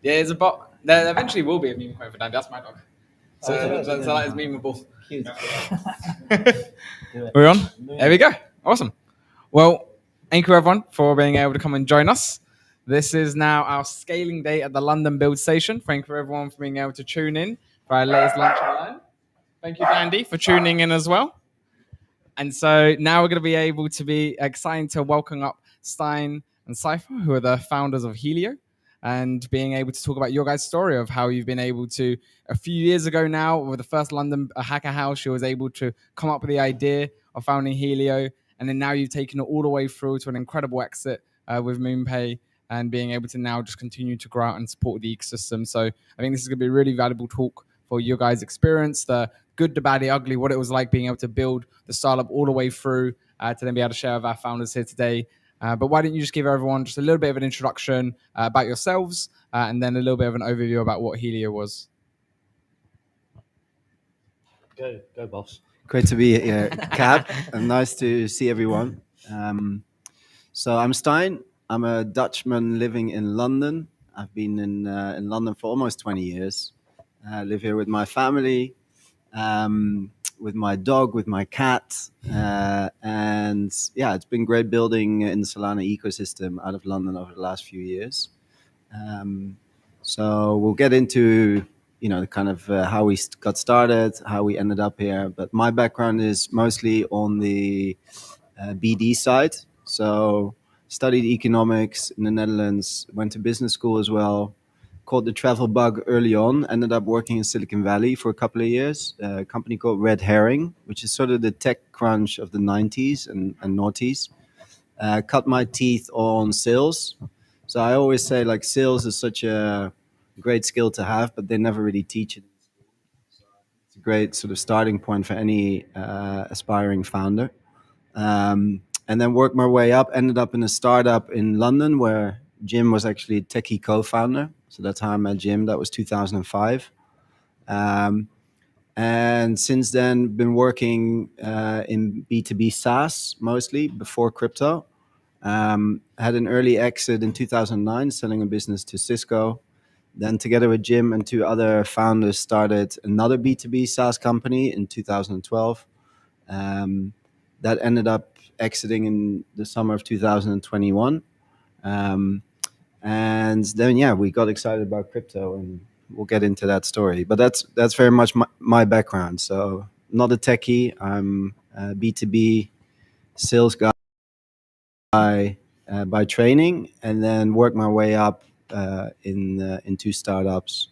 Yeah, it's a bot. There eventually will be a meme quote for Dandy. That's my dog. So that is memeable. Cute. We're on. There we go. Awesome. Well, thank you everyone for being able to come and join us. This is now our scaling day at the London Build Station. Thank you everyone for being able to tune in for our latest lunch and learn. Thank you, Dandy, for tuning in as well. And so now we're going to be able to be excited to welcome up Stein and Cypher, who are the founders of Helio, and being able to talk about your guys' story of how you've been able to, a few years ago now, with the first London HackerHouse, you was able to come up with the idea of founding Helio, and then now you've taken it all the way through to an incredible exit with MoonPay, and being able to now just continue to grow out and support the ecosystem. So I think this is going to be a really valuable talk for your guys' experience, the good, the bad, the ugly, what it was like being able to build the startup all the way through to then be able to share with our founders here today. But why don't you just give everyone just a little bit of an introduction about yourselves and then a little bit of an overview about what Helio was. Go, boss. Great to be here, Cap, and nice to see everyone. So I'm Stein. I'm a Dutchman living in London. I've been in London for almost 20 years. I live here with my family, with my dog, with my cat. And yeah, it's been great building in the Solana ecosystem out of London over the last few years. So we'll get into kind of how we got started, how we ended up here. But my background is mostly on the BD side. So studied economics in the Netherlands, went to business school as well, caught the travel bug early on, ended up working in Silicon Valley for a couple of years, a company called Red Herring, which is sort of the tech crunch of the 90s and noughties. Cut my teeth on sales. So I always say like sales is such a great skill to have, but they never really teach it. So it's a great sort of starting point for any aspiring founder. And then worked my way up, ended up in a startup in London where Jim was actually a techie co-founder. So that's how I met Jim. That was 2005. And since then, been working in B2B SaaS mostly before crypto. Had an early exit in 2009, selling a business to Cisco. Then together with Jim and two other founders started another B2B SaaS company in 2012. That ended up exiting in the summer of 2021. And then, yeah, we got excited about crypto, and we'll get into that story. But that's very much my background. So not a techie. I'm a B2B sales guy by training, and then worked my way up in two startups.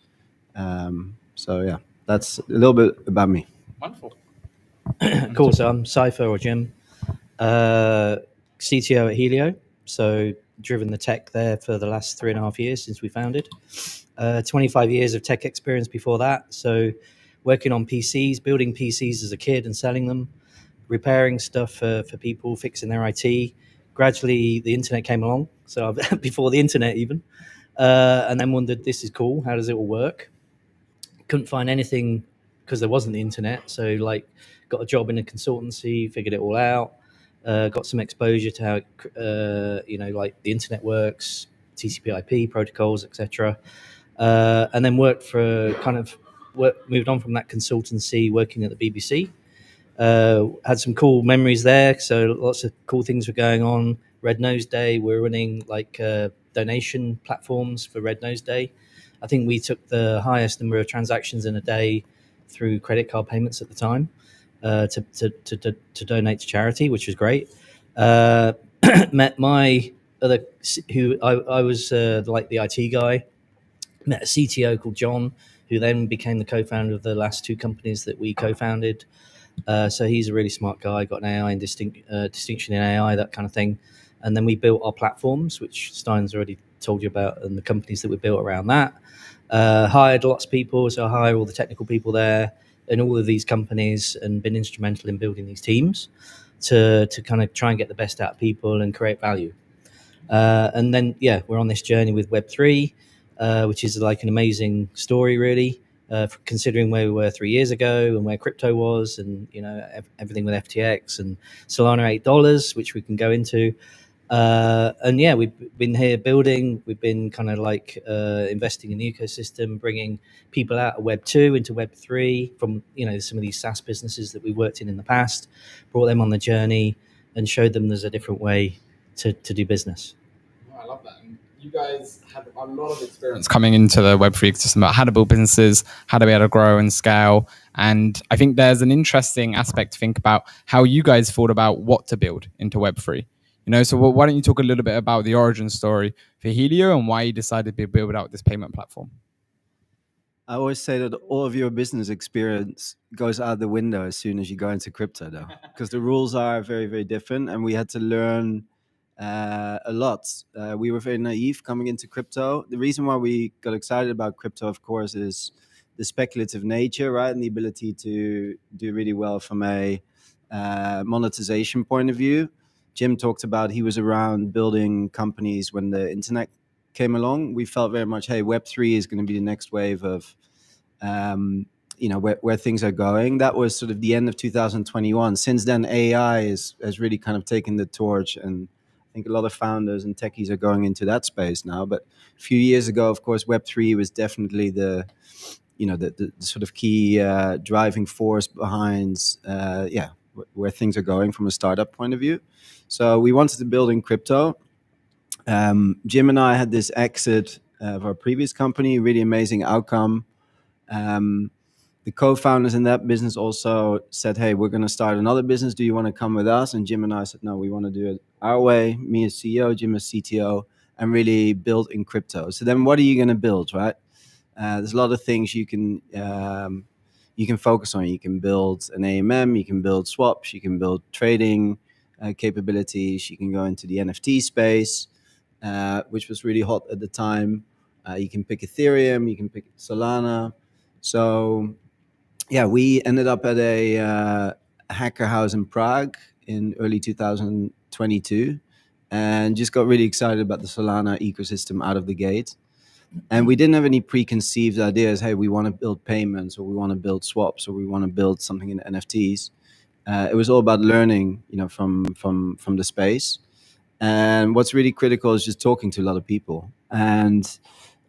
So, yeah, that's a little bit about me. Wonderful. Cool. So I'm Cypher or Jim, CTO at Helio. So driven the tech there for the last 3.5 years since we founded. 25 years of tech experience before that. So working on PCs, building PCs as a kid and selling them, repairing stuff for people, fixing their IT. Gradually, the internet came along. So before the internet even. And then wondered, this is cool. How does it all work? Couldn't find anything because there wasn't the internet. So like got a job in a consultancy, figured it all out. Got some exposure to how like the internet works, TCP/IP protocols, etc. And then moved on from that consultancy, working at the BBC. Had some cool memories there. So lots of cool things were going on. Red Nose Day, we're running like donation platforms for Red Nose Day. I think we took the highest number of transactions in a day through credit card payments at the time. To donate to charity, which was great. Met my other, who I was like the IT guy. Met a CTO called John, who then became the co-founder of the last two companies that we co-founded. So he's a really smart guy, got an AI and distinction in AI, that kind of thing. And then we built our platforms, which Stein's already told you about, and the companies that we built around that. Hired lots of people, so I hire all the technical people there in all of these companies, and been instrumental in building these teams to kind of try and get the best out of people and create value. And then, yeah, we're on this journey with Web3, which is like an amazing story, really, considering where we were 3 years ago and where crypto was, and everything with FTX and Solana $8, which we can go into. And yeah, we've been here building. We've been kind of like investing in the ecosystem, bringing people out of Web 2 into Web 3 from some of these SaaS businesses that we worked in the past, brought them on the journey, and showed them there's a different way to do business. Oh, I love that. And you guys had a lot of experience coming into the Web3 ecosystem about how to build businesses, how to be able to grow and scale. And I think there's an interesting aspect to think about how you guys thought about what to build into Web3. So why don't you talk a little bit about the origin story for Helio and why you decided to build out this payment platform? I always say that all of your business experience goes out the window as soon as you go into crypto, though, because the rules are very, very different, and we had to learn a lot. We were very naive coming into crypto. The reason why we got excited about crypto, of course, is the speculative nature, right, and the ability to do really well from a monetization point of view. Jim talked about he was around building companies when the internet came along. We felt very much, hey, Web3 is going to be the next wave of, where things are going. That was sort of the end of 2021. Since then, AI has really kind of taken the torch, and I think a lot of founders and techies are going into that space now. But a few years ago, of course, Web3 was definitely the sort of key driving force behind, where things are going from a startup point of view. So we wanted to build in crypto. Jim and I had this exit of our previous company, really amazing outcome. The co-founders in that business also said, hey, we're going to start another business. Do you want to come with us? And Jim and I said, no, we want to do it our way. Me as CEO, Jim as CTO, and really build in crypto. So then what are you going to build, right? There's a lot of things you can focus on. You can build an AMM, you can build swaps, you can build trading capabilities, you can go into the NFT space, which was really hot at the time. You can pick Ethereum, you can pick Solana. So yeah, we ended up at a HackerHouse in Prague in early 2022 and just got really excited about the Solana ecosystem out of the gate. And we didn't have any preconceived ideas. Hey, we want to build payments, or we want to build swaps, or we want to build something in NFTs. It was all about learning, from the space. And what's really critical is just talking to a lot of people. And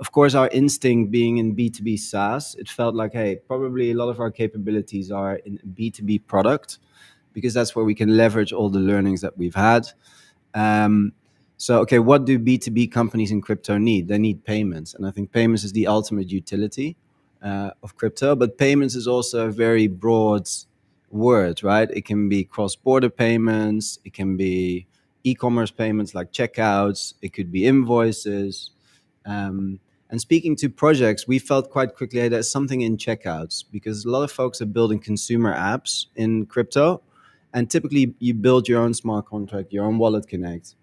of course, our instinct being in B2B SaaS, it felt like, hey, probably a lot of our capabilities are in B2B product, because that's where we can leverage all the learnings that we've had. So, okay, what do B2B companies in crypto need? They need payments. And I think payments is the ultimate utility of crypto. But payments is also a very broad word, right? It can be cross-border payments. It can be e-commerce payments like checkouts. It could be invoices. And speaking to projects, we felt quite quickly, hey, there's something in checkouts, because a lot of folks are building consumer apps in crypto. And typically you build your own smart contract, your own wallet connect.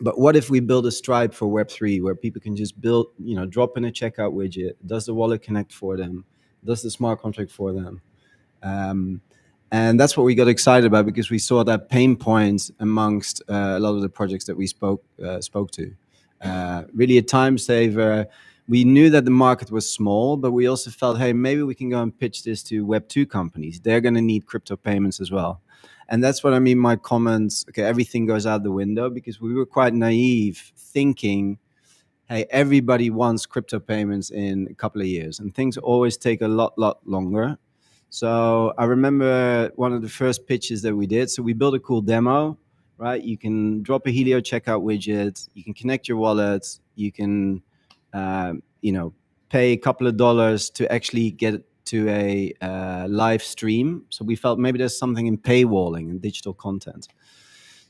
But what if we build a Stripe for Web3 where people can just build, drop in a checkout widget, does the wallet connect for them, does the smart contract for them? And that's what we got excited about, because we saw that pain point amongst a lot of the projects that we spoke to. Really a time saver. We knew that the market was small, but we also felt, hey, maybe we can go and pitch this to Web2 companies. They're going to need crypto payments as well. And that's what I mean, my comments, okay, everything goes out the window, because we were quite naive thinking, hey, everybody wants crypto payments in a couple of years, and things always take a lot longer. So I remember one of the first pitches that we did. So we built a cool demo, right? You can drop a Helio checkout widget, you can connect your wallet, you can, pay a couple of dollars to actually get to a live stream. So we felt maybe there's something in paywalling and digital content.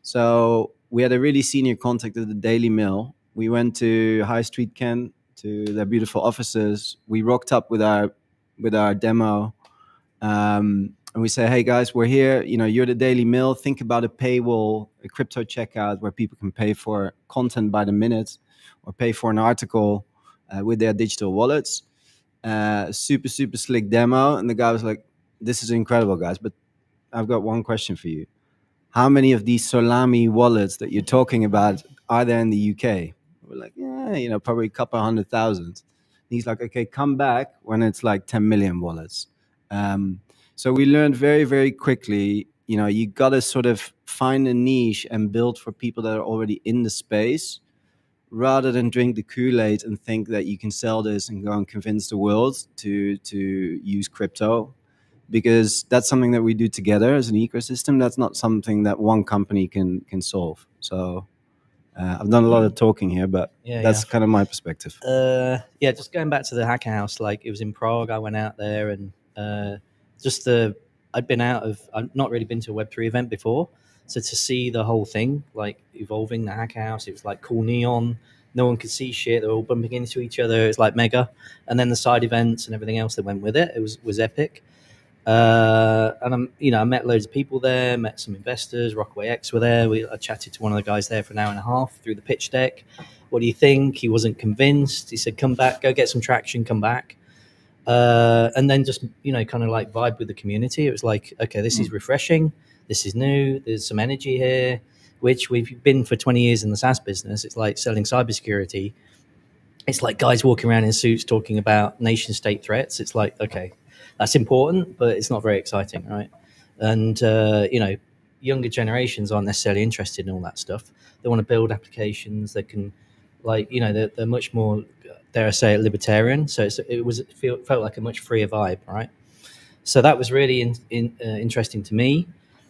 So we had a really senior contact at the Daily Mail. We went to High Street Kent, to their beautiful offices. We rocked up with our demo. And we say, hey guys, we're here. You're the Daily Mail. Think about a paywall, a crypto checkout where people can pay for content by the minute, or pay for an article with their digital wallets. Super slick demo. And the guy was like, this is incredible, guys, but I've got one question for you. How many of these Solami wallets that you're talking about are there in the UK? We're like, yeah, probably a couple 100,000. And he's like, okay, come back when it's like 10 million wallets. So we learned very, very quickly, you got to sort of find a niche and build for people that are already in the space, rather than drink the Kool-Aid and think that you can sell this and go and convince the world to use crypto, because that's something that we do together as an ecosystem. That's not something that one company can solve. So I've done a lot of talking here, but that's kind of my perspective. Yeah, just going back to the Hacker House, like it was in Prague. I went out there and I'd not really been to a Web3 event before. So to see the whole thing like evolving, the Hacker House, it was like cool neon. No one could see shit. They were all bumping into each other. It was like mega. And then the side events and everything else that went with it, it was epic. And I met loads of people there, met some investors. Rockaway X were there. I chatted to one of the guys there for an hour and a half through the pitch deck. What do you think? He wasn't convinced. He said, come back, go get some traction, come back. And then just, kind of like vibe with the community. It was like, okay, this is refreshing. This is new. There's some energy here, which we've been for 20 years in the SaaS business. It's like selling cybersecurity. It's like guys walking around in suits talking about nation state threats. It's like, okay, that's important, but it's not very exciting, right? And, younger generations aren't necessarily interested in all that stuff. They want to build applications that can, they're much more, dare I say it, libertarian. So it felt like a much freer vibe, right? So that was really interesting to me.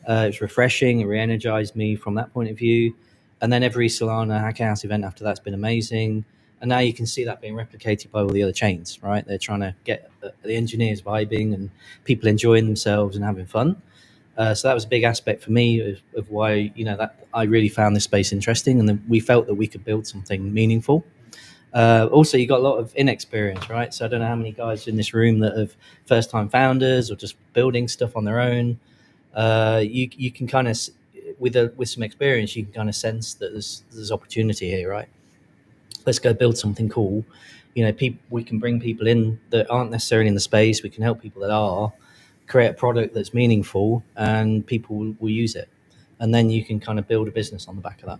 It was refreshing. It re-energized me from that point of view. And then every Solana Hacker House event after that's been amazing. And now you can see that being replicated by all the other chains, right? They're trying to get the engineers vibing and people enjoying themselves and having fun. So that was a big aspect for me of why, that I really found this space interesting, and then we felt that we could build something meaningful. Also, you got a lot of inexperience, right? So I don't know how many guys in this room that have first-time founders or just building stuff on their own. You can kind of, with some experience, you can kind of sense that there's opportunity here, right? Let's go build something cool. We can bring people in that aren't necessarily in the space. We can help people that are, create a product that's meaningful, and people will use it. And then you can kind of build a business on the back of that.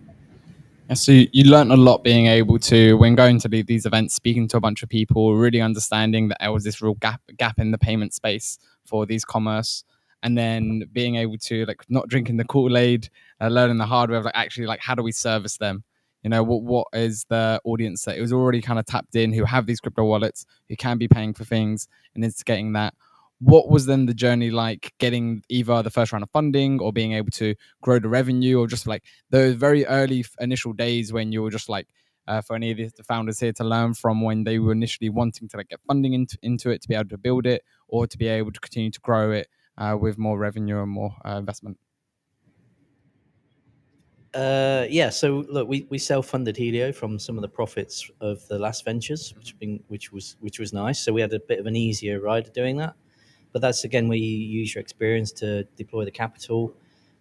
Yeah, so you learn a lot being able to, when going to these events, speaking to a bunch of people, really understanding that there was this real gap in the payment space for these commerce, and then being able to not drinking the Kool-Aid, learning the hard way of actually how do we service them? What is the audience that it was already kind of tapped in, who have these crypto wallets, who can be paying for things, and instigating that. What was then the journey like, getting either the first round of funding or being able to grow the revenue, or just those very early initial days when you were just for any of the founders here to learn from, when they were initially wanting to get funding into it to be able to build it, or to be able to continue to grow it with more revenue and more investment? So look, we self-funded Helio from some of the profits of the last ventures, which was nice. So we had a bit of an easier ride of doing that. But that's again where you use your experience to deploy the capital.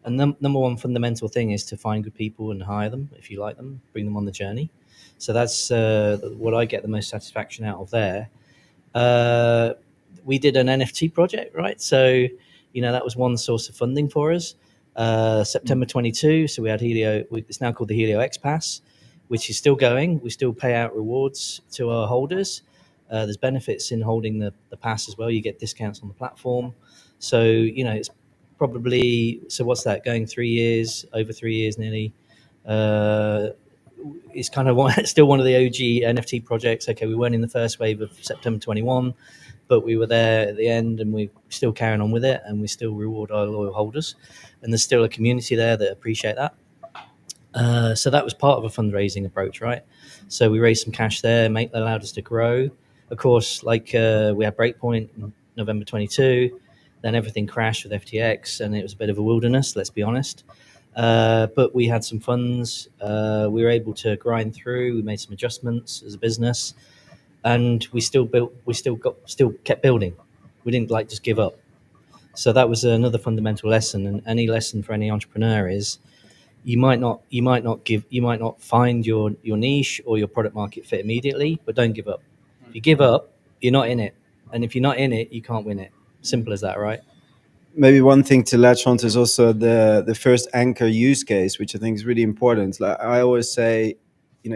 And number one fundamental thing is to find good people and hire them if you like them, bring them on the journey. So that's what I get the most satisfaction out of there. We did an NFT project, right? So, that was one source of funding for us. September 22. So we had Helio. It's now called the Helio X Pass, which is still going. We still pay out rewards to our holders. There's benefits in holding the pass as well. You get discounts on the platform. So, it's probably, so what's that, going over 3 years nearly. It's kind of still one of the OG NFT projects. Okay, we weren't in the first wave of September 21, but we were there at the end, and we're still carrying on with it, and we still reward our loyal holders. And there's still a community there that appreciate that. So that was part of a fundraising approach, right? So we raised some cash there, that allowed us to grow. Of course, we had Breakpoint in November 22, then everything crashed with FTX, and it was a bit of a wilderness, let's be honest. But we had some funds. We were able to grind through. We made some adjustments as a business, and we still kept building. We didn't just give up. So that was another fundamental lesson. And any lesson for any entrepreneur is, you might not find your niche or your product market fit immediately, but don't give up. If you give up, you're not in it. And if you're not in it, you can't win it. Simple as that, right? Maybe one thing to latch on to is also the first anchor use case, which I think is really important. I always say,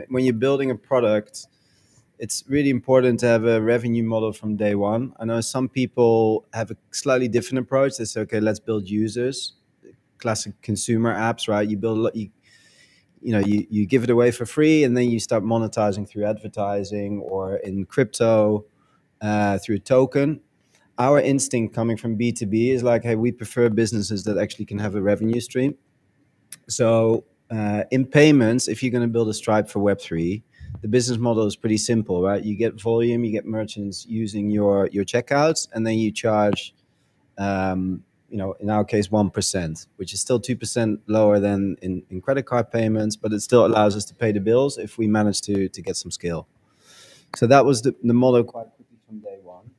when you're building a product, it's really important to have a revenue model from day one. I know some people have a slightly different approach. They say, okay, let's build users. classic consumer apps, right? You build you give it away for free, and then you start monetizing through advertising or in crypto through token. Our instinct coming from B2B is like, hey, we prefer businesses that actually can have a revenue stream. So in payments, if you're going to build a Stripe for Web3, the business model is pretty simple, right? You get volume, you get merchants using your checkouts, and then you charge, in our case, 1%, which is still 2% lower than in credit card payments, but it still allows us to pay the bills if we manage to get some scale. So that was the model quite quickly from day one.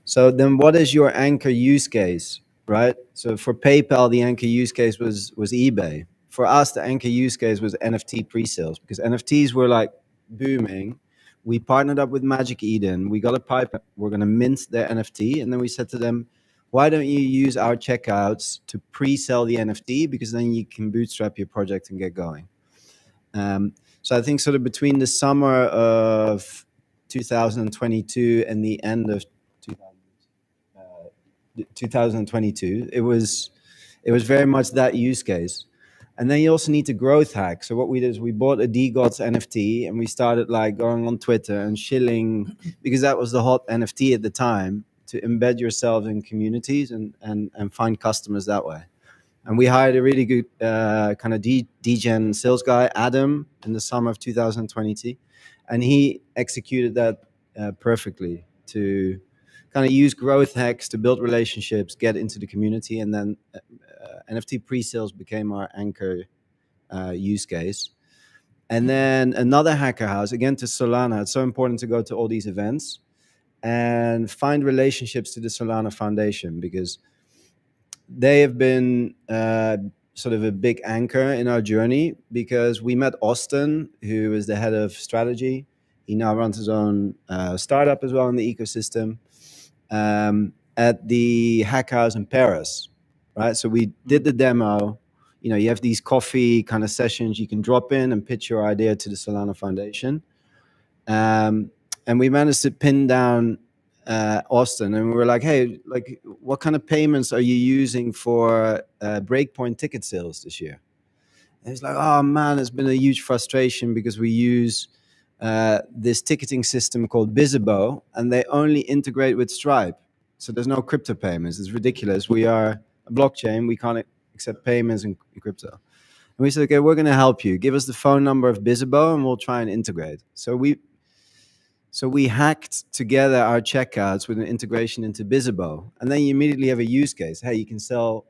So then what is your anchor use case, right? So for PayPal, the anchor use case was eBay. For us, the anchor use case was NFT pre-sales, because NFTs were like booming. We partnered up with Magic Eden. We got a pipe. We're going to mint their NFT. And then we said to them, why don't you use our checkouts to pre-sell the NFT? Because then you can bootstrap your project and get going. So I think sort of between the summer of 2022 and the end of 2022, it was very much that use case. And then you also need to growth hack. So what we did is we bought a DGOTS NFT, and we started like going on Twitter and shilling, because that was the hot NFT at the time, to embed yourself in communities and find customers that way. And we hired a really good kind of degen sales guy, Adam, in the summer of 2020. And he executed that perfectly to kind of use growth hacks to build relationships, get into the community. And then NFT pre-sales became our anchor use case. And then another hacker house, again, to Solana. It's so important to go to all these events and find relationships to the Solana Foundation, because they have been sort of a big anchor in our journey, because we met Austin, who is the head of strategy. He now runs his own startup as well in the ecosystem, at the HackerHouse in Paris, right? So we did the demo. You have these coffee kind of sessions you can drop in and pitch your idea to the Solana Foundation. And we managed to pin down Austin, and we were like, hey, like, what kind of payments are you using for Breakpoint ticket sales this year? And he's like, oh man, it's been a huge frustration because we use this ticketing system called Bizibo, and they only integrate with Stripe. So there's no crypto payments. It's ridiculous. We are a blockchain. We can't accept payments in crypto. And we said, okay, we're going to help you. Give us the phone number of Bizibo and we'll try and integrate. So we hacked together our checkouts with an integration into Bizibo. And then you immediately have a use case. Hey, you can sell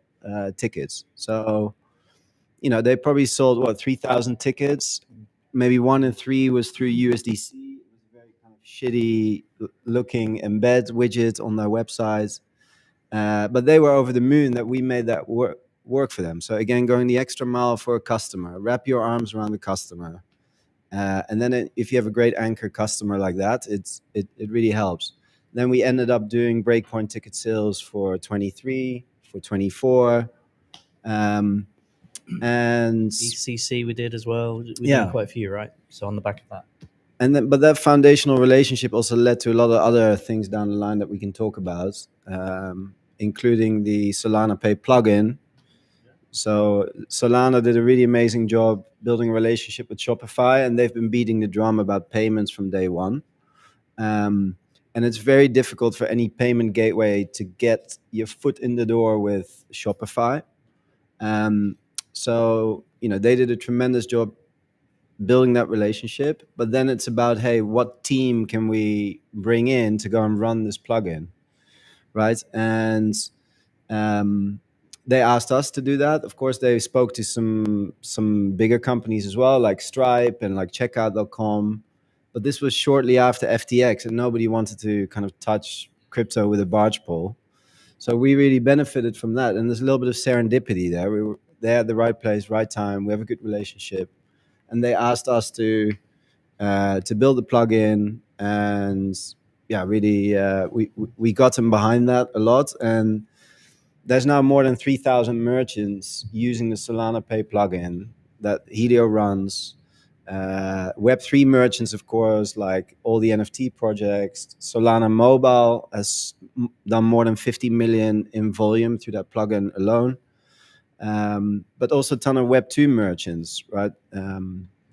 tickets. So, they probably sold, 3,000 tickets. Maybe 1 in 3 was through USDC. It was a very kind of shitty looking embed widget on their websites. But they were over the moon that we made that work for them. So again, going the extra mile for a customer, wrap your arms around the customer. And then if you have a great anchor customer like that, it really helps. Then we ended up doing Breakpoint ticket sales for 23, for 24. And ECC we did as well. We Yeah. did quite a few, right? So on the back of that. but that foundational relationship also led to a lot of other things down the line that we can talk about, including the Solana Pay plugin. So Solana did a really amazing job building a relationship with Shopify, and they've been beating the drum about payments from day one. And it's very difficult for any payment gateway to get your foot in the door with Shopify. So, they did a tremendous job building that relationship. But then it's about, hey, what team can we bring in to go and run this plugin, right? And they asked us to do that. Of course, they spoke to some bigger companies as well, like Stripe and like Checkout.com. But this was shortly after FTX, and nobody wanted to kind of touch crypto with a barge pole. So we really benefited from that. And there's a little bit of serendipity there. We were there at the right place, right time. We have a good relationship. And they asked us to build the plugin. And yeah, really, we got them behind that a lot. And there's now more than 3,000 merchants using the Solana Pay plugin that Helio runs. Web3 merchants, of course, like all the NFT projects. Solana Mobile has done more than 50 million in volume through that plugin alone. but also a ton of Web 2 merchants, right?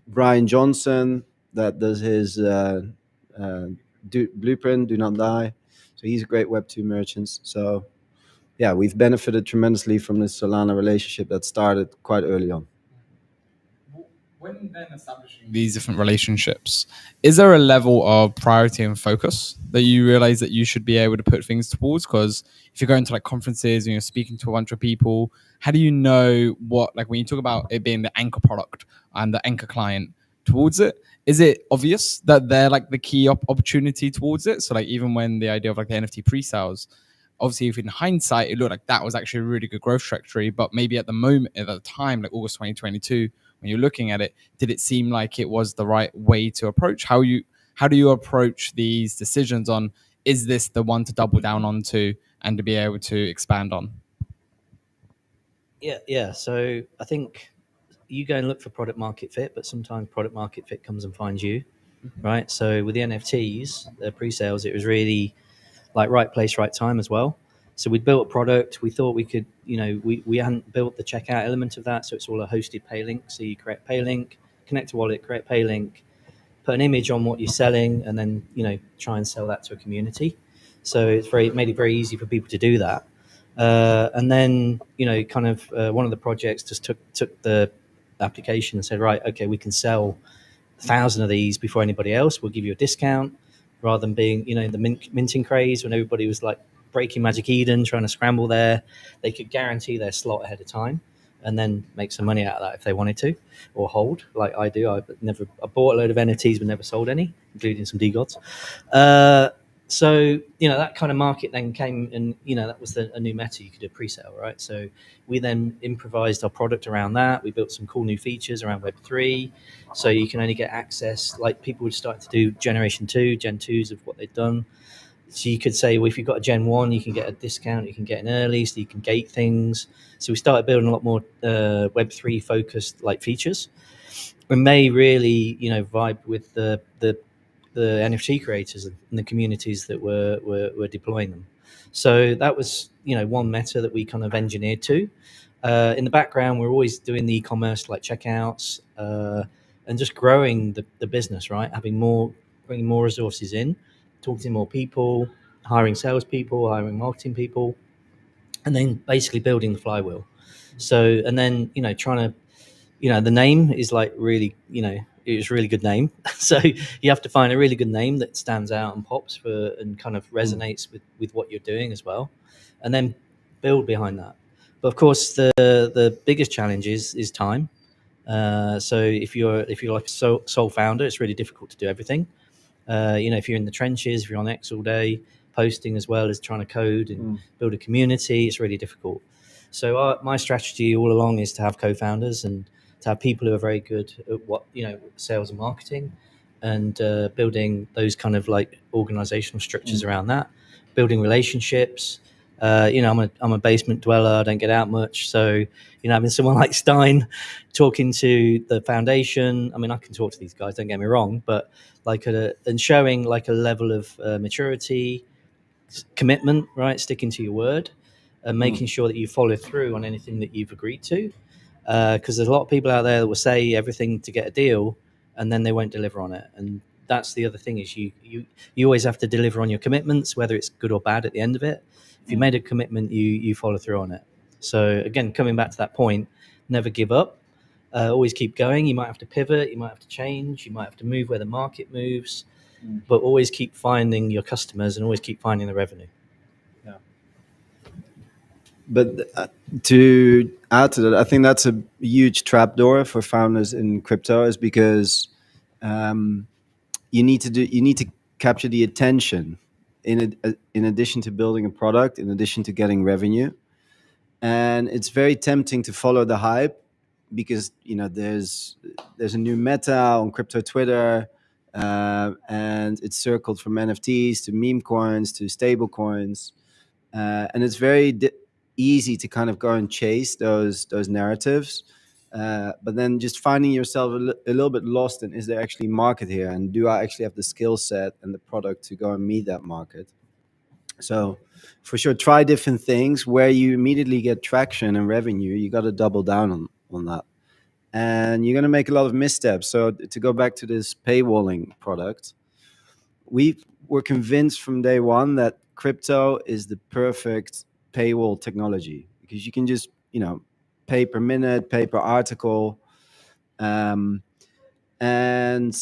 Brian Johnson, that does his blueprint, Do Not Die. So he's a great Web 2 merchant. So yeah, we've benefited tremendously from this Solana relationship that started quite early on. When then establishing these different relationships, is there a level of priority and focus that you realize that you should be able to put things towards? Because if you're going to like conferences and you're speaking to a bunch of people, how do you know what, like when you talk about it being the anchor product and the anchor client towards it, is it obvious that they're like the key opportunity towards it? So like even when the idea of like the NFT pre-sales, obviously if in hindsight it looked like that was actually a really good growth trajectory, but maybe at the moment, at the time, like August 2022, when you're looking at it, did it seem like it was the right way to approach? How do you approach these decisions on, is this the one to double down onto and to be able to expand on? Yeah. So I think you go and look for product market fit, but sometimes product market fit comes and finds you, right? So with the NFTs, the pre-sales, it was really like right place, right time as well. So we built a product. We thought we could, we hadn't built the checkout element of that. So it's all a hosted pay link. So you create pay link, connect to wallet, create pay link, put an image on what you're selling, and then, try and sell that to a community. So it's made it very easy for people to do that. And then, one of the projects just took the application and said, right, okay, we can sell 1,000 of these before anybody else. We'll give you a discount, rather than being, the minting craze when everybody was like breaking Magic Eden, trying to scramble there. They could guarantee their slot ahead of time and then make some money out of that if they wanted to, or hold like I do. I bought a load of NFTs but never sold any, including some DGods. So, that kind of market then came, and, that was a new meta. You could do a pre-sale, right? So we then improvised our product around that. We built some cool new features around Web3. So you can only get access, like people would start to do generation 2, gen 2s of what they've done. So you could say, well, if you've got a gen 1, you can get a discount, you can get in early, so you can gate things. So we started building a lot more Web3 focused like features. And they really, vibe with the NFT creators and the communities that were deploying them. So that was, one meta that we kind of engineered to. In the background, we're always doing the e-commerce like checkouts and just growing the business, right? Bringing more resources in, talking to more people, hiring salespeople, hiring marketing people, and then basically building the flywheel. So, and then, trying to, the name is like really, it's a really good name. So you have to find a really good name that stands out and pops and kind of resonates with what you're doing as well, and then build behind that. But of course, the biggest challenge is time. So if you're like a sole founder, it's really difficult to do everything. If you're in the trenches, if you're on X all day, posting as well as trying to code and build a community, it's really difficult. So my strategy all along is to have co-founders and to have people who are very good at what, sales and marketing, and building those kind of like organizational structures around that, building relationships. I'm a basement dweller. I don't get out much. So, having someone like Stein talking to the foundation, I mean, I can talk to these guys, don't get me wrong, but and showing like a level of maturity, commitment, right? Sticking to your word and making sure that you follow through on anything that you've agreed to. Because there's a lot of people out there that will say everything to get a deal and then they won't deliver on it. And that's the other thing, is you always have to deliver on your commitments, whether it's good or bad at the end of it. If you made a commitment, you follow through on it. So again, coming back to that point, never give up. Always keep going. You might have to pivot, you might have to change, you might have to move where the market moves, but always keep finding your customers and always keep finding the revenue. Yeah. But to add to that, I think that's a huge trapdoor for founders in crypto, is because you need to capture the attention in addition to building a product, in addition to getting revenue. And it's very tempting to follow the hype, because there's a new meta on crypto Twitter, and it's circled from NFTs to meme coins to stable coins, and it's very easy to kind of go and chase those narratives, but then just finding yourself a little bit lost in, is there actually market here, and do I actually have the skill set and the product to go and meet that market? So for sure, try different things where you immediately get traction and revenue. You got to double down on that, and you're going to make a lot of missteps. So to go back to this paywalling product, we were convinced from day one that crypto is the perfect paywall technology, because you can just, pay per minute, pay per article. Um, and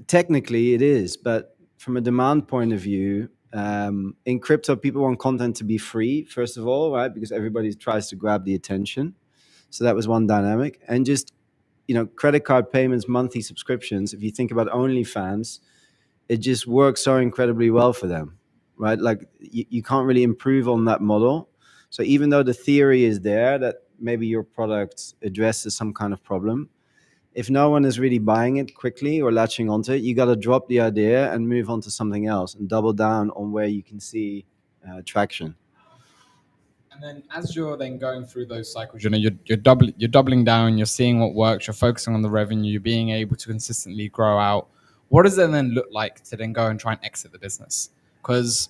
technically it is, but from a demand point of view, in crypto, people want content to be free, first of all, right? Because everybody tries to grab the attention. So that was one dynamic. And just, credit card payments, monthly subscriptions, if you think about OnlyFans, it just works so incredibly well for them, right? Like you can't really improve on that model. So even though the theory is there that maybe your product addresses some kind of problem, if no one is really buying it quickly or latching onto it, you got to drop the idea and move on to something else and double down on where you can see traction. And then as you're then going through those cycles, you're doubling down, you're seeing what works, you're focusing on the revenue, you're being able to consistently grow out. What does it then look like to then go and try and exit the business? Because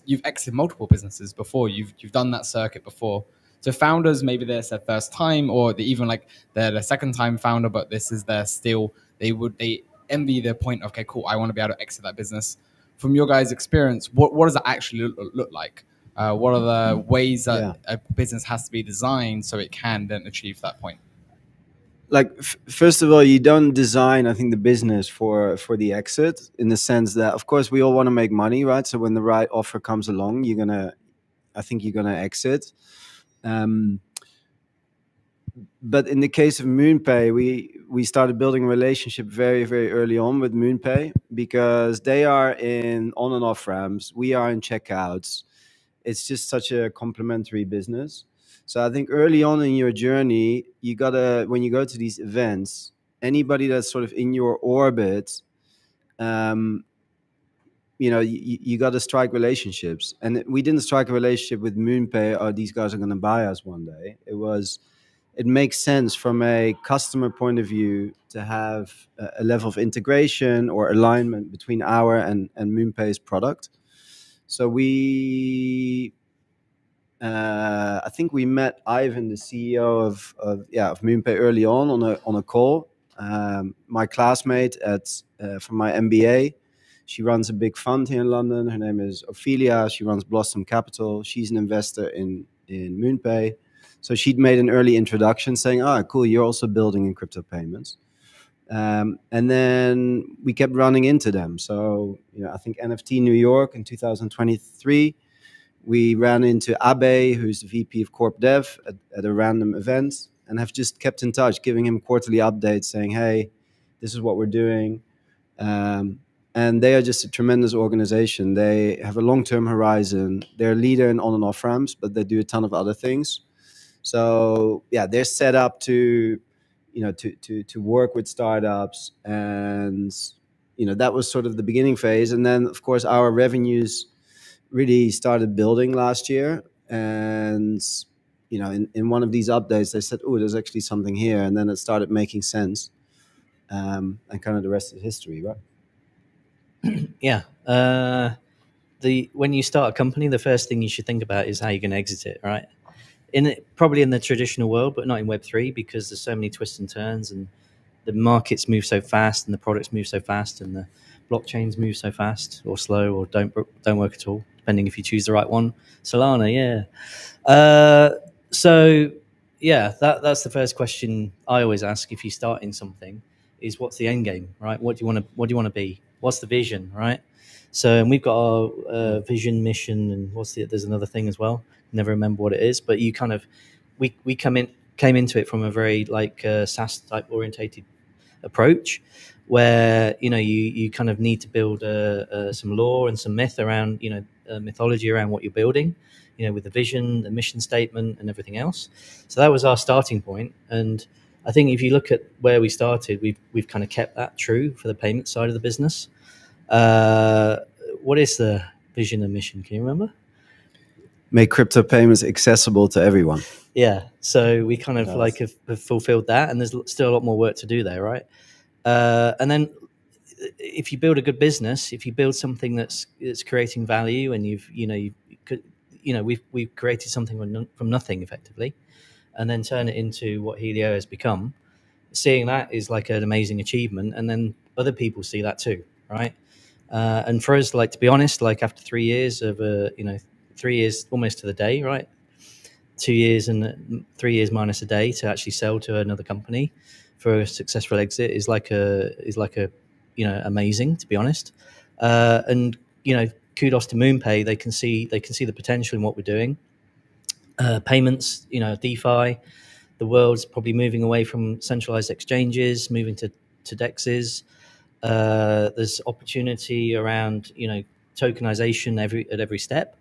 you've exited multiple businesses before, you've done that circuit before. So founders, maybe that's their first time, or they even like they're the second time founder, but this is their still they envy the point of, okay, cool, I want to be able to exit that business. From your guys' experience, what does that actually look like? What are the ways that a business has to be designed so it can then achieve that point? Like first of all, you don't design, I think, the business for the exit, in the sense that, of course, we all want to make money, right? So when the right offer comes along, I think you're gonna exit. But in the case of MoonPay, we started building a relationship very, very early on with MoonPay, because they are in on and off ramps, we are in checkouts. It's just such a complementary business. So I think early on in your journey, you gotta, when you go to these events, anybody that's sort of in your orbit, you got to strike relationships. And we didn't strike a relationship with MoonPay, or these guys are going to buy us one day. It makes sense from a customer point of view to have a level of integration or alignment between our and MoonPay's product. So I think we met Ivan, the CEO of MoonPay, early on a call. My classmate from my MBA, she runs a big fund here in London. Her name is Ophelia. She runs Blossom Capital. She's an investor in MoonPay. So she'd made an early introduction saying, cool, you're also building in crypto payments. And then we kept running into them. So, I think NFT New York in 2023, we ran into Abe, who's the VP of Corp Dev, at a random event, and have just kept in touch, giving him quarterly updates saying, hey, this is what we're doing. And they are just a tremendous organization. They have a long-term horizon. They're a leader in on and off ramps, but they do a ton of other things. So yeah, they're set up to work with startups, and that was sort of the beginning phase. And then, of course, our revenues really started building last year. And in one of these updates, they said, "Oh, there's actually something here," and then it started making sense. And kind of the rest is history, right? Yeah. When you start a company, the first thing you should think about is how you're going to exit it, right? Probably in the traditional world, but not in Web3, because there's so many twists and turns, and the markets move so fast, and the products move so fast, and the blockchains move so fast, or slow, or don't work at all, depending if you choose the right one. Solana, yeah. So yeah, that's the first question I always ask if you start in something: is what's the end game, right? What do you want to be? What's the vision, right? So, and we've got our vision, mission, and there's another thing as well. Never remember what it is, but you kind of we came into it from a very SaaS type orientated approach, where you kind of need to build some lore and some myth around mythology around what you're building, with the vision, the mission statement, and everything else. So that was our starting point, and I think if you look at where we started, we've kind of kept that true for the payment side of the business. What is the vision and mission? Can you remember? Make crypto payments accessible to everyone. Yeah, so we kind of have fulfilled that, and there's still a lot more work to do there, right? And then if you build a good business, if you build something that's creating value, and we've created something from nothing effectively, and then turn it into what Helio has become. Seeing that is like an amazing achievement, and then other people see that too, right? And for us, like, to be honest, like, after 3 years of 3 years almost to the day, right? 2 years and 3 years minus a day to actually sell to another company for a successful exit is like a amazing, to be honest. And kudos to MoonPay. They can see the potential in what we're doing. Payments, DeFi, the world's probably moving away from centralized exchanges, moving to DEXs. There's opportunity around tokenization at every step,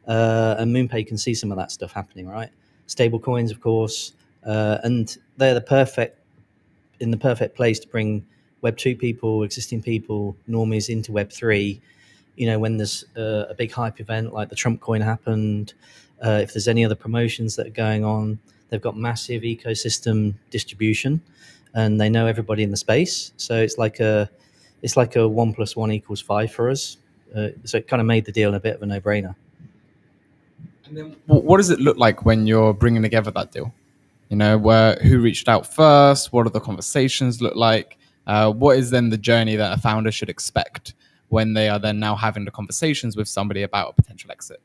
and MoonPay can see some of that stuff happening, right? Stable coins, of course, and they're in the perfect place to bring Web 2 people, existing people, normies into Web 3. When there's a big hype event like the Trump coin happened, if there's any other promotions that are going on, they've got massive ecosystem distribution, and they know everybody in the space. So it's like a 1 + 1 = 5 for us. So it kind of made the deal a bit of a no-brainer. And then what does it look like when you're bringing together that deal? Who reached out first? What do the conversations look like? What is then the journey that a founder should expect when they are then now having the conversations with somebody about a potential exit?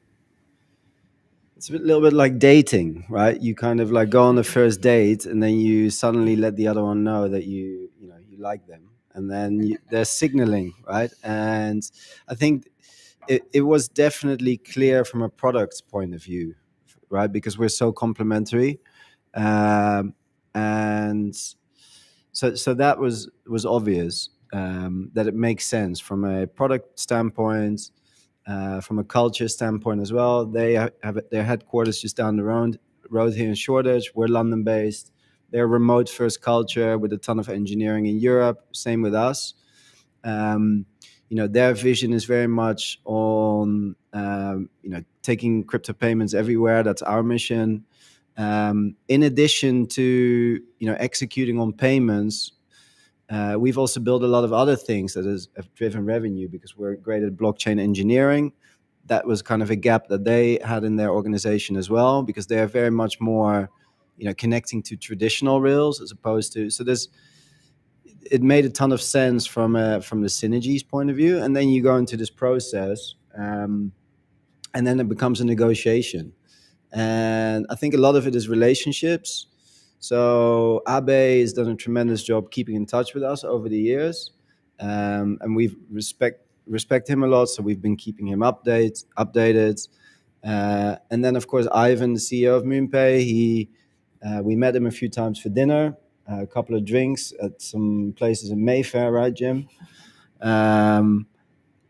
It's a little bit like dating, right? You kind of like go on the first date, and then you suddenly let the other one know that you like them, and then there's signaling, right? And I think it was definitely clear from a product point of view, right? Because we're so complementary, and so that was obvious, that it makes sense from a product standpoint. From a culture standpoint as well, they have their headquarters just down the road here in Shoreditch. We're London based. They're a remote first culture with a ton of engineering in Europe. Same with us. Their vision is very much on taking crypto payments everywhere. That's our mission. In addition to executing on payments, we've also built a lot of other things that have driven revenue, because we're great at blockchain engineering. That was kind of a gap that they had in their organization as well, because they are very much more, connecting to traditional rails as opposed to. So it made a ton of sense from the synergies point of view, and then you go into this process, and then it becomes a negotiation, and I think a lot of it is relationships. So Abe has done a tremendous job keeping in touch with us over the years, and we respect him a lot. So we've been keeping him updated, and then of course Ivan, the CEO of MoonPay, we met him a few times for dinner, a couple of drinks at some places in Mayfair, right, Jim?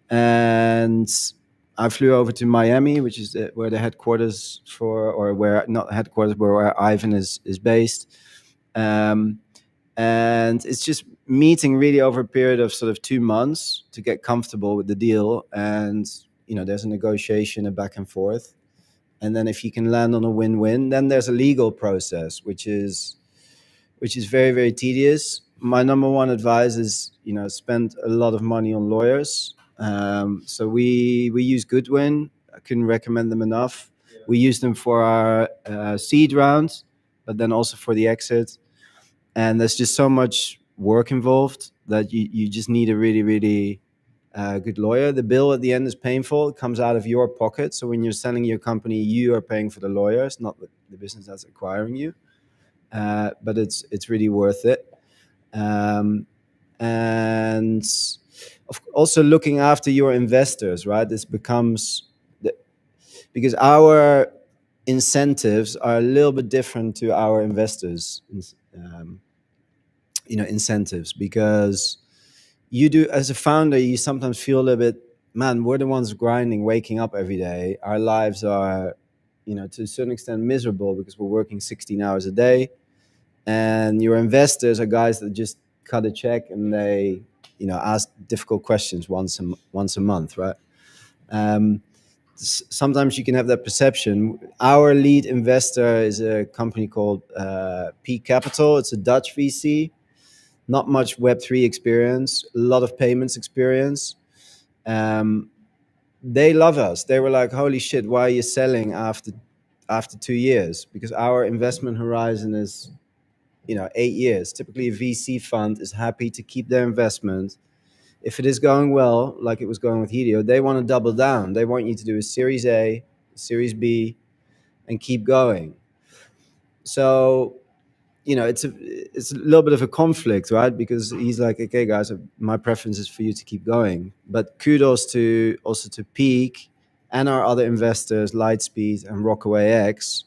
And I flew over to Miami, which is where the headquarters where Ivan is based. And it's just meeting really over a period of sort of 2 months to get comfortable with the deal. And, there's a negotiation, a back and forth. And then if you can land on a win-win, then there's a legal process, which is very, very tedious. My number one advice is, spend a lot of money on lawyers. So we use Goodwin. I couldn't recommend them enough. We use them for our seed round, but then also for the exit. And there's just so much work involved that you just need a really, really good lawyer. The bill at the end is painful. It comes out of your pocket. So when you're selling your company, you are paying for the lawyers, not the business that's acquiring you. But it's really worth it. And also looking after your investors, right? This becomes because our incentives are a little bit different to our investors, incentives, because you do, as a founder, you sometimes feel a little bit, man, we're the ones grinding, waking up every day. Our lives are, to a certain extent miserable because we're working 16 hours a day. And your investors are guys that just cut a check and they, ask difficult questions once a month, right? Sometimes you can have that perception. Our lead investor is a company called P Capital. It's a Dutch VC. not much Web3 experience, a lot of payments experience. They love us. They were like, "Holy shit, why are you selling after 2 years?" Because our investment horizon is 8 years. Typically, a VC fund is happy to keep their investment. If it is going well, like it was going with Helio, they want to double down. They want you to do a Series A, Series B, and keep going. So it's a little bit of a conflict, right? Because he's like, okay, guys, my preference is for you to keep going. But kudos to also to Peak and our other investors, Lightspeed and Rockaway X.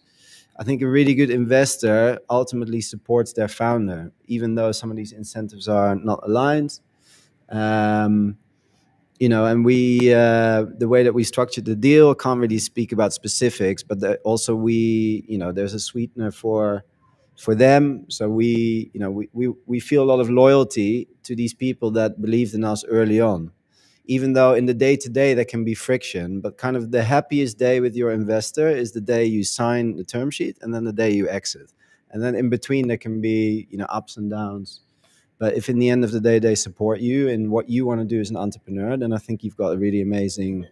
I think a really good investor ultimately supports their founder, even though some of these incentives are not aligned. And the way that we structured the deal, can't really speak about specifics, but also there's a sweetener for them. So we feel a lot of loyalty to these people that believed in us early on, even though in the day to day there can be friction. But kind of the happiest day with your investor is the day you sign the term sheet and then the day you exit. And then in between there can be ups and downs. But if in the end of the day they support you in what you want to do as an entrepreneur, then I think you've got a really amazing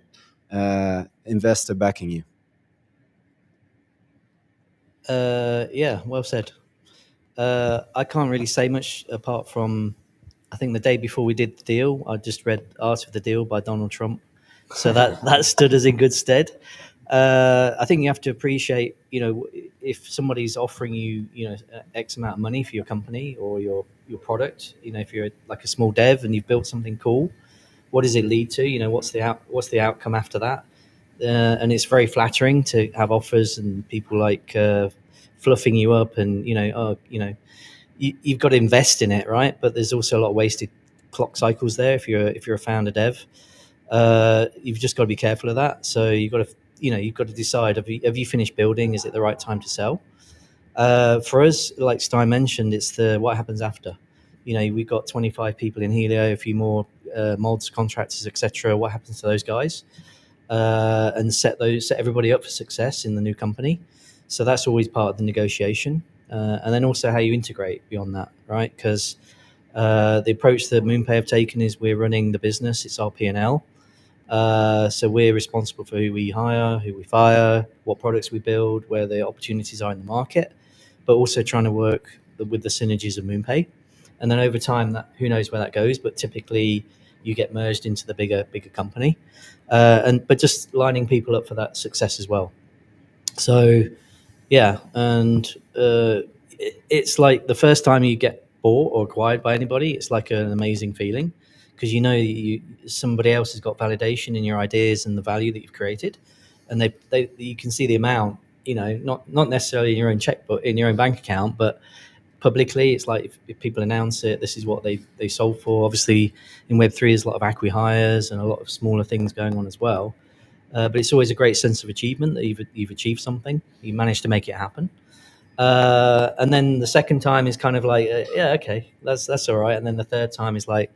investor backing you. Yeah, well said. I can't really say much apart from, I think the day before we did the deal, I just read Art of the Deal by Donald Trump. So that stood us in good stead. I think you have to appreciate, if somebody's offering you, X amount of money for your company or your product, if you're like a small dev and you've built something cool, what does it lead to? What's the outcome after that? And it's very flattering to have offers and people like fluffing you up and you've got to invest in it, right? But there's also a lot of wasted clock cycles there if you're a founder dev. You've just got to be careful of that. So you've got to decide, have you finished building? Is it the right time to sell? For us, like Stein mentioned, it's what happens after. We've got 25 people in Helio, a few more mods, contractors, etc. What happens to those guys? And set everybody up for success in the new company. So that's always part of the negotiation. And then also how you integrate beyond that, right? Because the approach that MoonPay have taken is we're running the business. It's our P&L. So we're responsible for who we hire, who we fire, what products we build, where the opportunities are in the market, but also trying to work with the synergies of MoonPay. And then over time, who knows where that goes, but typically you get merged into the bigger company. But just lining people up for that success as well. So yeah, and it's like the first time you get bought or acquired by anybody, it's like an amazing feeling because somebody else has got validation in your ideas and the value that you've created, and you can see the amount, not necessarily in your own checkbook, in your own bank account, but publicly. It's like if people announce it, this is what they sold for. Obviously, in Web3, there's a lot of acqui-hires and a lot of smaller things going on as well. But it's always a great sense of achievement that you've achieved something. You managed to make it happen. And then the second time is kind of like, yeah, okay, that's all right. And then the third time is like,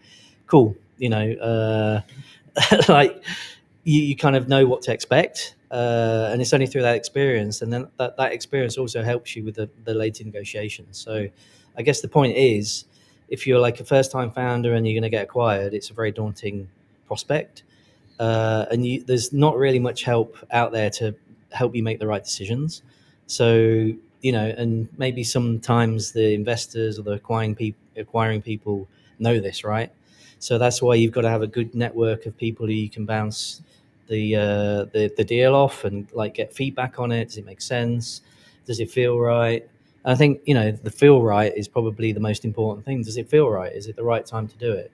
cool, like you kind of know what to expect. And it's only through that experience. And then that experience also helps you with the later negotiations. So I guess the point is, if you're like a first time founder and you're going to get acquired, it's a very daunting prospect. And there's not really much help out there to help you make the right decisions. So, and maybe sometimes the investors or the acquiring people know this, right? So that's why you've got to have a good network of people who you can bounce the deal off and like get feedback on it. Does it make sense? Does it feel right? And I think, the feel right is probably the most important thing. Does it feel right? Is it the right time to do it?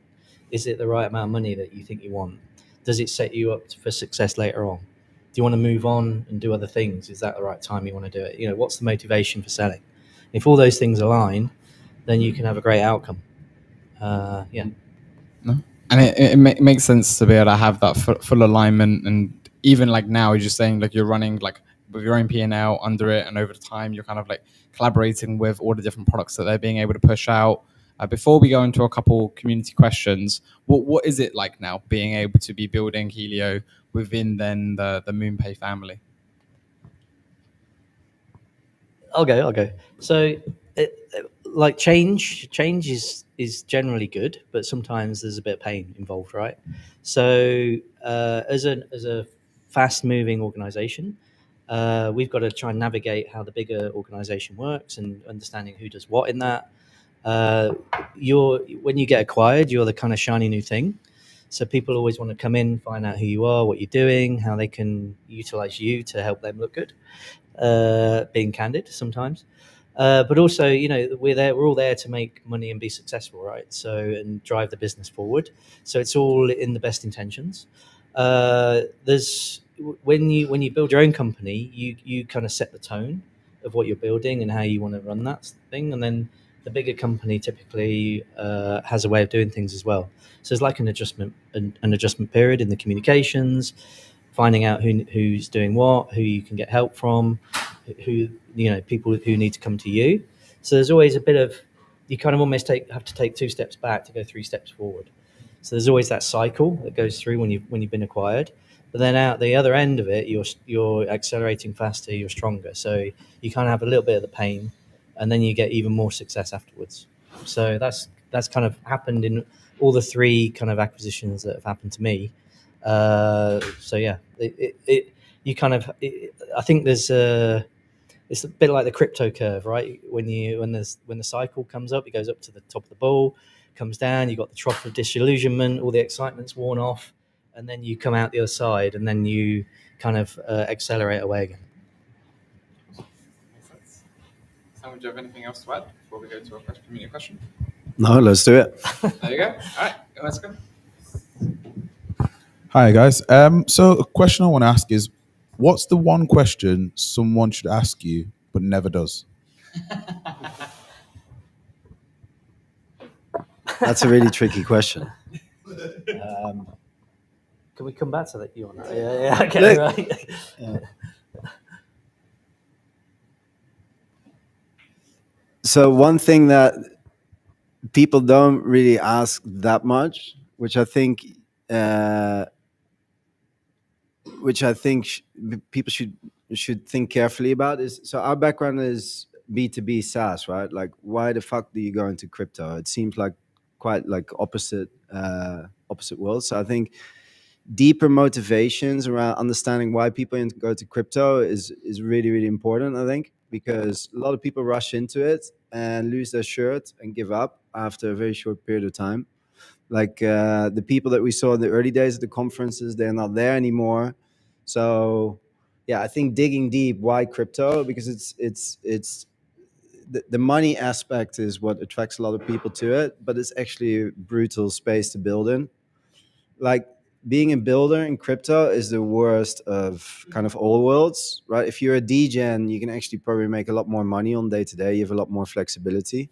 Is it the right amount of money that you think you want? Does it set you up for success later on? Do you want to move on and do other things? Is that the right time you want to do it? What's the motivation for selling? If all those things align, then you can have a great outcome. Yeah. No? And it makes sense to be able to have that full alignment. And even like now, you're just saying like you're running like with your own P&L under it, and over the time you're kind of like collaborating with all the different products that they're being able to push out. Before we go into a couple community questions, what is it like now being able to be building Helio within then the MoonPay family? I'll go. So like change is generally good, but sometimes there's a bit of pain involved, right? So as a fast moving organization, we've got to try and navigate how the bigger organization works and understanding who does what in that. When you get acquired, you're the kind of shiny new thing. So people always want to come in, find out who you are, what you're doing, how they can utilize you to help them look good. Being candid sometimes, but also, we're all there to make money and be successful, right? So, and drive the business forward. So it's all in the best intentions. There's when you build your own company, you kind of set the tone of what you're building and how you want to run that thing, and then the bigger company typically has a way of doing things as well. So it's like an adjustment period in the communications, finding out who's doing what, who you can get help from, who people who need to come to you. So there's always a bit of, you kind of almost have to take 2 steps back to go 3 steps forward. So there's always that cycle that goes through when you've been acquired. But then out the other end of it, you're accelerating faster, you're stronger. So you kind of have a little bit of the pain, and then you get even more success afterwards. So that's kind of happened in all the 3 kind of acquisitions that have happened to me. So yeah, you kind of, I think it's a bit like the crypto curve, right? When the cycle comes up, it goes up to the top of the ball, comes down, you got the trough of disillusionment, all the excitement's worn off, and then you come out the other side, and then you kind of accelerate away again. Makes sense. Sam, do you have anything else to add before we go to our community question? No, let's do it. There you go. All right, let's go. Hi guys. So a question I want to ask is, what's the one question someone should ask you but never does? That's a really tricky question. Can we come back to that? You want that? Yeah. Okay, right. Yeah. So one thing that people don't really ask that much, which I think people should think carefully about, is, so our background is B2B SaaS, right? Like, why the fuck do you go into crypto? It seems like quite like opposite worlds. So I think deeper motivations around understanding why people go to crypto is really, really important, I think, because a lot of people rush into it and lose their shirt and give up after a very short period of time. Like the people that we saw in the early days of the conferences, they're not there anymore. So yeah, I think digging deep, why crypto? Because it's the money aspect is what attracts a lot of people to it, but it's actually a brutal space to build in. Like, being a builder in crypto is the worst of kind of all worlds, right? If you're a degen, you can actually probably make a lot more money on day to day. You have a lot more flexibility.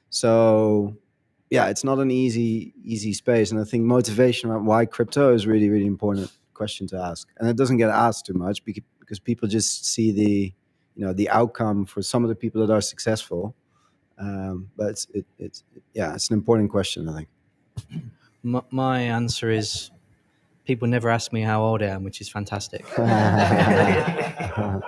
So yeah, it's not an easy space. And I think motivation around why crypto is really, really important question to ask. And it doesn't get asked too much because people just see the outcome for some of the people that are successful. But it's an important question, I think. My answer is, people never ask me how old I am, which is fantastic. On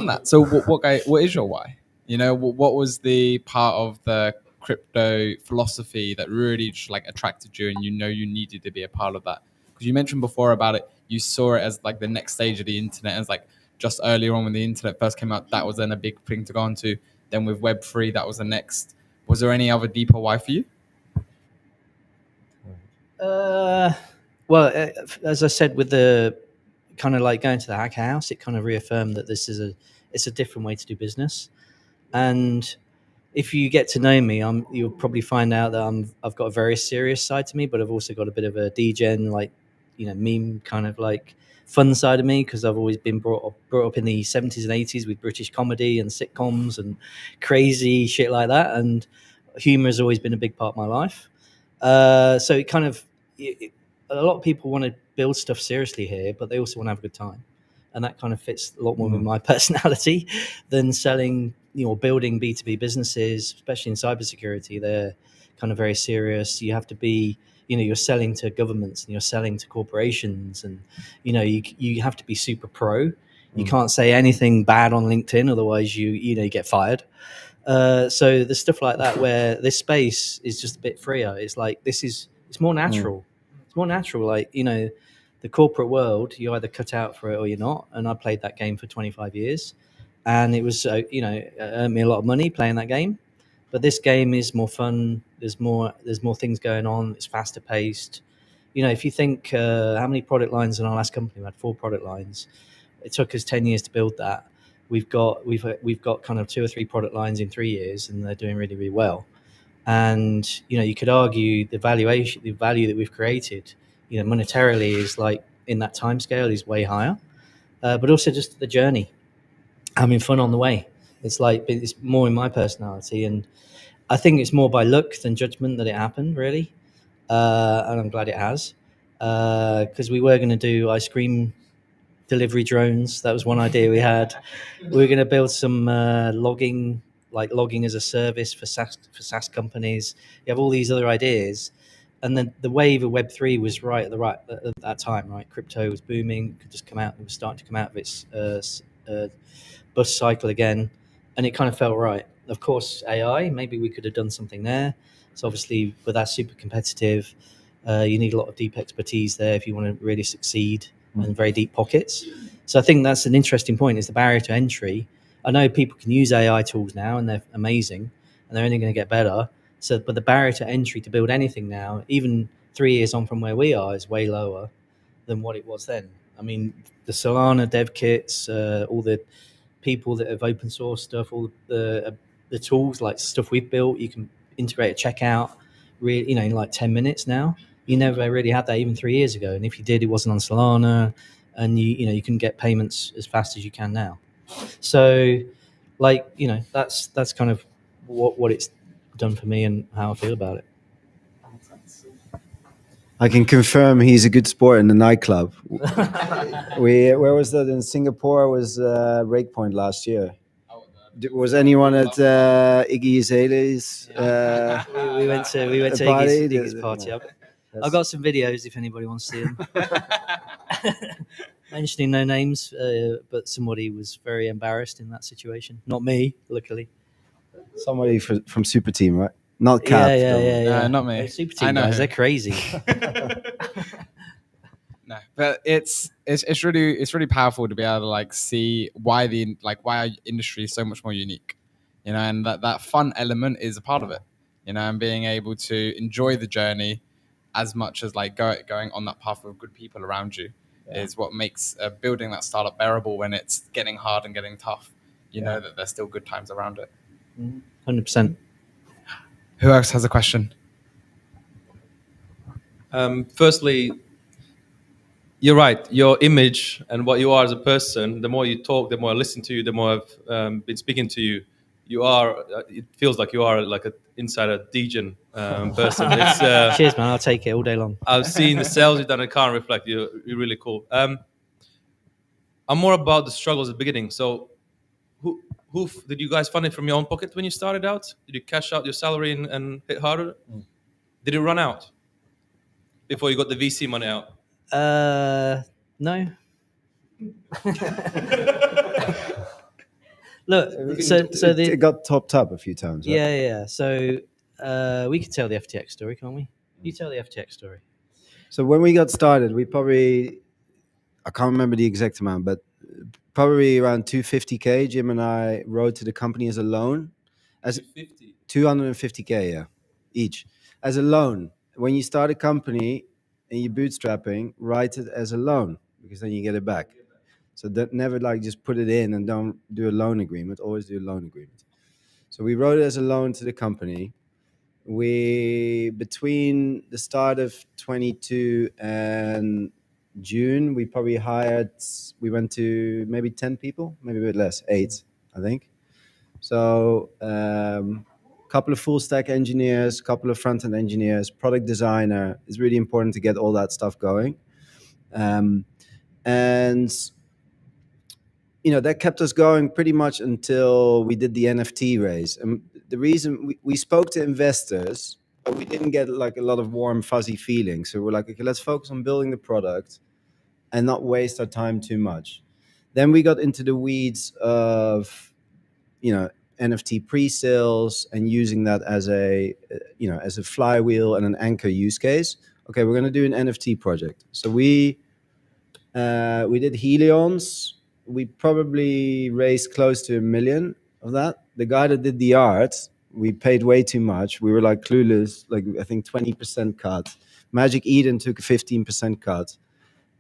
that, so what is your why? What was the part of the crypto philosophy that really just like attracted you, and you needed to be a part of that? Because you mentioned before about it, you saw it as like the next stage of the internet, as like just earlier on when the internet first came out, that was then a big thing to go on to. Then with Web3, that was the next. Was there any other deeper why for you? Well, as I said, with the kind of like going to the HackerHouse, it kind of reaffirmed that it's a different way to do business. And if you get to know me, you'll probably find out that I've got a very serious side to me, but I've also got a bit of a degen, like, meme kind of like fun side of me, because I've always been brought up in the 70s and 80s with British comedy and sitcoms and crazy shit like that. And humor has always been a big part of my life. So it kind of, a lot of people want to build stuff seriously here, but they also want to have a good time. And that kind of fits a lot more with my personality than selling, building B2B businesses, especially in cybersecurity. They're kind of very serious. You have to be, you're selling to governments and you're selling to corporations, and, you have to be super pro. You can't say anything bad on LinkedIn, otherwise you get fired. So there's stuff like that where this space is just a bit freer. It's like it's more natural. It's more natural. Like, the corporate world, you either cut out for it or you're not. And I played that game for 25 years, and it was earned me a lot of money playing that game. But this game is more fun. There's more things going on. It's faster paced. If you think how many product lines in our last company, we had 4 product lines. It took us 10 years to build that. We've got kind of 2 or 3 product lines in 3 years, and they're doing really, really well. And you could argue the value that we've created, monetarily, is like in that time scale is way higher. But also just the journey, having fun on the way. It's more in my personality, and I think it's more by luck than judgment that it happened, really. And I'm glad it has, because we were going to do ice cream delivery drones. That was one idea we had. We were going to build some logging as a service for SaaS companies. You have all these other ideas, and then the wave of Web3 was at that time. Right, crypto was booming. Could just come out. It was starting to come out of its bus cycle again, and it kind of felt right. Of course, AI. Maybe we could have done something there. So obviously, but that's super competitive. You need a lot of deep expertise there if you want to really succeed, and very deep pockets. So I think that's an interesting point, is the barrier to entry. I know people can use AI tools now, and they're amazing, and they're only going to get better. So, but the barrier to entry to build anything now, even 3 years on from where we are, is way lower than what it was then. I mean, the Solana dev kits, all the people that have open source stuff, all the tools, like stuff we've built, you can integrate a checkout, really, in like 10 minutes now. You never really had that even 3 years ago, and if you did, it wasn't on Solana, and you can get payments as fast as you can now. So, that's kind of what it's done for me and how I feel about it. I can confirm he's a good sport in the nightclub. Where was that in Singapore? Was Breakpoint last year? Was anyone at Iggy Azalea's? We went to party? Iggy's party. I've got some videos if anybody wants to see them. Mentioning no names, but somebody was very embarrassed in that situation. Not me, luckily. Somebody from Super Team, right? Not Cap. Yeah. Not me. Super I Team know guys, who. they're crazy. No, but it's really powerful to be able to see why our industry is so much more unique, and that fun element is a part of it, and being able to enjoy the journey as much as going on that path with good people around you is what makes building that startup bearable when it's getting hard and getting tough. You know that there's still good times around it. 100%. Who else has a question? Firstly, you're right. Your image and what you are as a person, the more you talk, the more I listen to you, the more I've been speaking to you, you are, it feels like you are like an insider degen person. It's, Cheers, man. I'll take it all day long. I've seen the sales you've done. I can't reflect. You're really cool. I'm more about the struggles at the beginning. So who did you guys fund it from your own pocket when you started out? Did you cash out your salary and hit harder? Did it run out before you got the VC money out? No. Look, it got topped up a few times. Right? Yeah. So we could tell the FTX story, can't we? You tell the FTX story. So when we got started, we probably, I can't remember the exact amount, but probably around 250K. Jim and I wrote to the company as a loan, as 250K, yeah, each as a loan. When you start a company and you're bootstrapping, write it as a loan because then you get it back. So that never just put it in and don't do a loan agreement. Always do a loan agreement. So we wrote it as a loan to the company. We, between the start of 22 and June, we probably we went to maybe 10 people, maybe a bit less, 8, I think. So couple of full stack engineers, couple of front end engineers, product designer. It's really important to get all that stuff going. And that kept us going pretty much until we did the NFT raise. And the reason we spoke to investors, but we didn't get a lot of warm, fuzzy feelings. So we're like, okay, let's focus on building the product and not waste our time too much. Then we got into the weeds of, NFT pre-sales and using that as as a flywheel and an anchor use case. Okay, we're going to do an NFT project. So we did Helions. We probably raised close to 1 million of that. The guy that did the art, we paid way too much. We were like clueless, like I think 20% cut. Magic Eden took a 15% cut.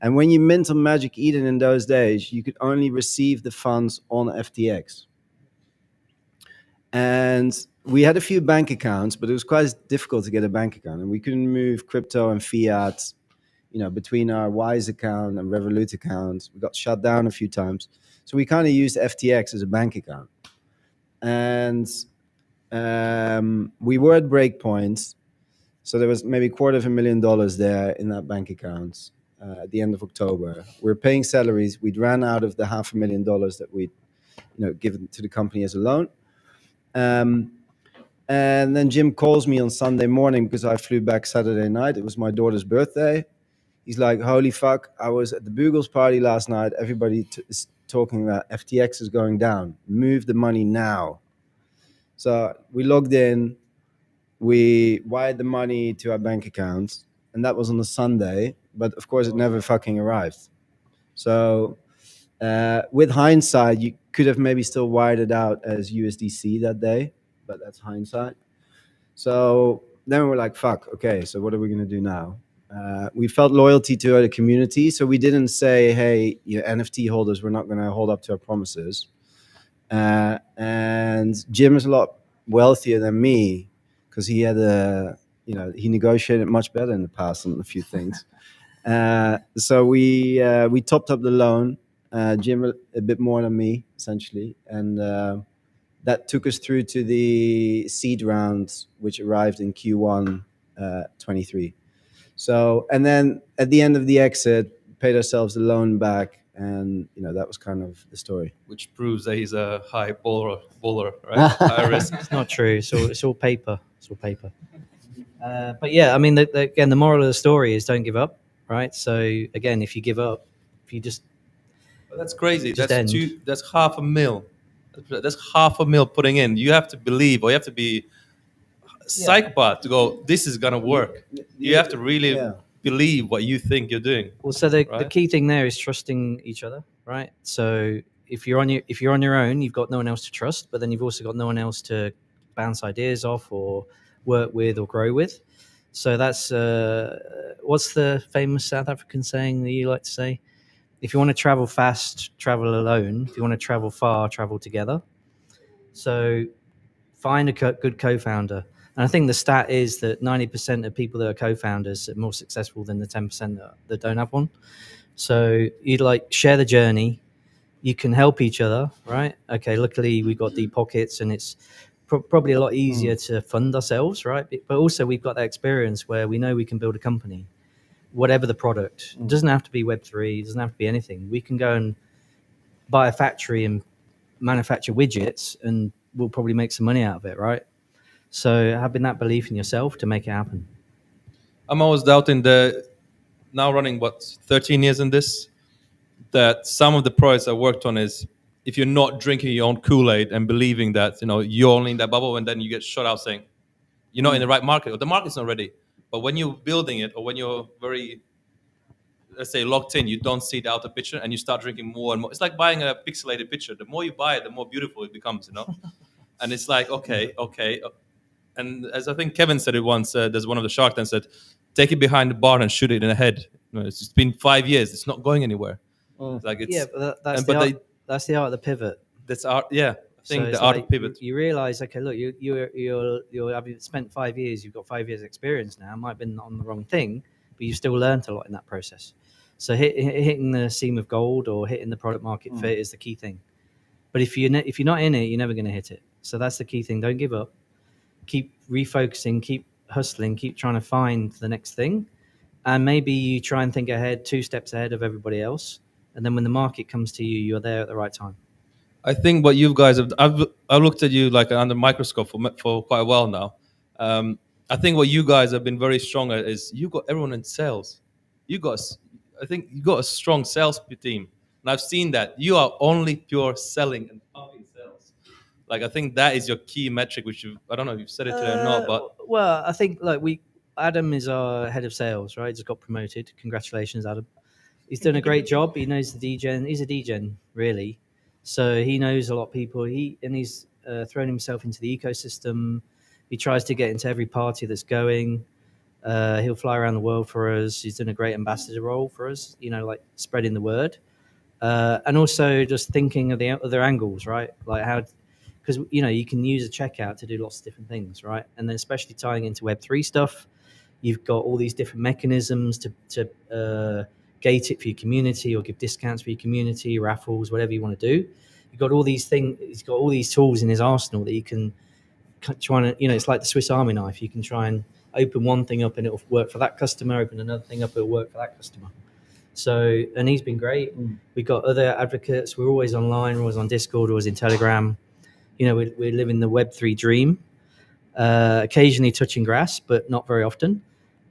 And when you mint on Magic Eden in those days, you could only receive the funds on FTX. And we had a few bank accounts, but it was quite difficult to get a bank account. And we couldn't move crypto and fiat, between our Wise account and Revolut account. We got shut down a few times. So we kind of used FTX as a bank account. And we were at breakpoint. So there was maybe $250,000 there in that bank account at the end of October. We were paying salaries. We'd ran out of the $500,000 that we'd given to the company as a loan. And then Jim calls me on Sunday morning because I flew back Saturday night. It was my daughter's birthday. He's like, holy fuck, I was at the Bugles party last night. Everybody is talking about FTX is going down. Move the money now. So we logged in. We wired the money to our bank account. And that was on a Sunday. But of course, it never fucking arrived. So with hindsight, you could have maybe still wired it out as USDC that day. But that's hindsight. So then we're like, fuck, okay, so what are we going to do now? We felt loyalty to the community, so we didn't say, hey, NFT holders, we're not going to hold up to our promises. And Jim is a lot wealthier than me because he had he negotiated much better in the past on a few things. So we topped up the loan, Jim a bit more than me, essentially, and that took us through to the seed round, which arrived in Q1 23. So, and then at the end of the exit, paid ourselves the loan back, and that was kind of the story. Which proves that he's a high bowler, right? High risk. It's not true. It's all paper. It's all paper. But yeah, I mean, again, the moral of the story is don't give up, right? So again, if you give up, if you just But that's crazy. Just That's end. That's $500,000. That's $500,000 putting in. You have to believe, or you have to be a psychopath to go, this is gonna work. You have to really believe what you think you're doing. Well, so the Right. key thing there is trusting each other, right? So if you're on your own, you've got no one else to trust, but then you've also got no one else to bounce ideas off or work with or grow with. So that's what's the famous South African saying that you like to say? If you want to travel fast, travel alone. If you want to travel far, travel together. So find a good co-founder. And I think the stat is that 90% of people that are co-founders are more successful than the 10% that don't have one. So you'd share the journey. You can help each other, right? Okay, luckily we've got deep pockets and it's probably a lot easier to fund ourselves, right? But also we've got that experience where we know we can build a company, whatever the product. It doesn't have to be Web3. It doesn't have to be anything. We can go and buy a factory and manufacture widgets and we'll probably make some money out of it, right? So having that belief in yourself to make it happen. I'm always doubting now running 13 years in this, that some of the projects I worked on is if you're not drinking your own Kool-Aid and believing that you're only in that bubble, and then you get shut out saying you're not in the right market or the market's not ready. But when you're building it, or when you're very, let's say, locked in, you don't see the outer picture and you start drinking more and more. It's like buying a pixelated picture. The more you buy it, the more beautiful it becomes, And it's like, okay. And as I think Kevin said it once, there's one of the Shark Tank said, take it behind the barn and shoot it in the head. It's been 5 years. It's not going anywhere. Like it's, but that's the art of the pivot. That's art. Yeah, I think So the it's art like of pivot. You realize, okay, look, you're having spent 5 years. You've got 5 years experience now. Might have been on the wrong thing, but you still learned a lot in that process. So hitting the seam of gold or hitting the product market fit is the key thing. But if you're not in it, you're never going to hit it. So that's the key thing. Don't give up. Keep refocusing. Keep hustling. Keep trying to find the next thing. And maybe you try and think ahead, 2 steps ahead of everybody else. And then when the market comes to you, you're there at the right time. I think what you guys have, I've looked at you like under microscope for quite a while now. I think what you guys have been very strong at is you got everyone in sales. I think you got a strong sales team. And I've seen that you are only pure selling and pumping sales. Like I think that is your key metric, which I don't know if you've said it today or not, but Well, I think like Adam is our head of sales, right? Just got promoted. Congratulations, Adam. He's done a great job. He knows the DGen. He's a DGen, really. So he knows a lot of people. He's thrown himself into the ecosystem. He tries to get into every party that's going. He'll fly around the world for us. He's done a great ambassador role for us, like spreading the word. And also just thinking of the other angles, right? Like how, because, you can use a checkout to do lots of different things, right? And then especially tying into Web3 stuff, you've got all these different mechanisms to gate it for your community or give discounts for your community, raffles, whatever you want to do. You've got all these things. He's got all these tools in his arsenal that you can try and, it's like the Swiss Army knife. You can try and open one thing up and it'll work for that customer, open another thing up, it'll work for that customer. So, and he's been great. We've got other advocates. We're always online, we're always on Discord, always in Telegram. We're living the Web3 dream, occasionally touching grass, but not very often.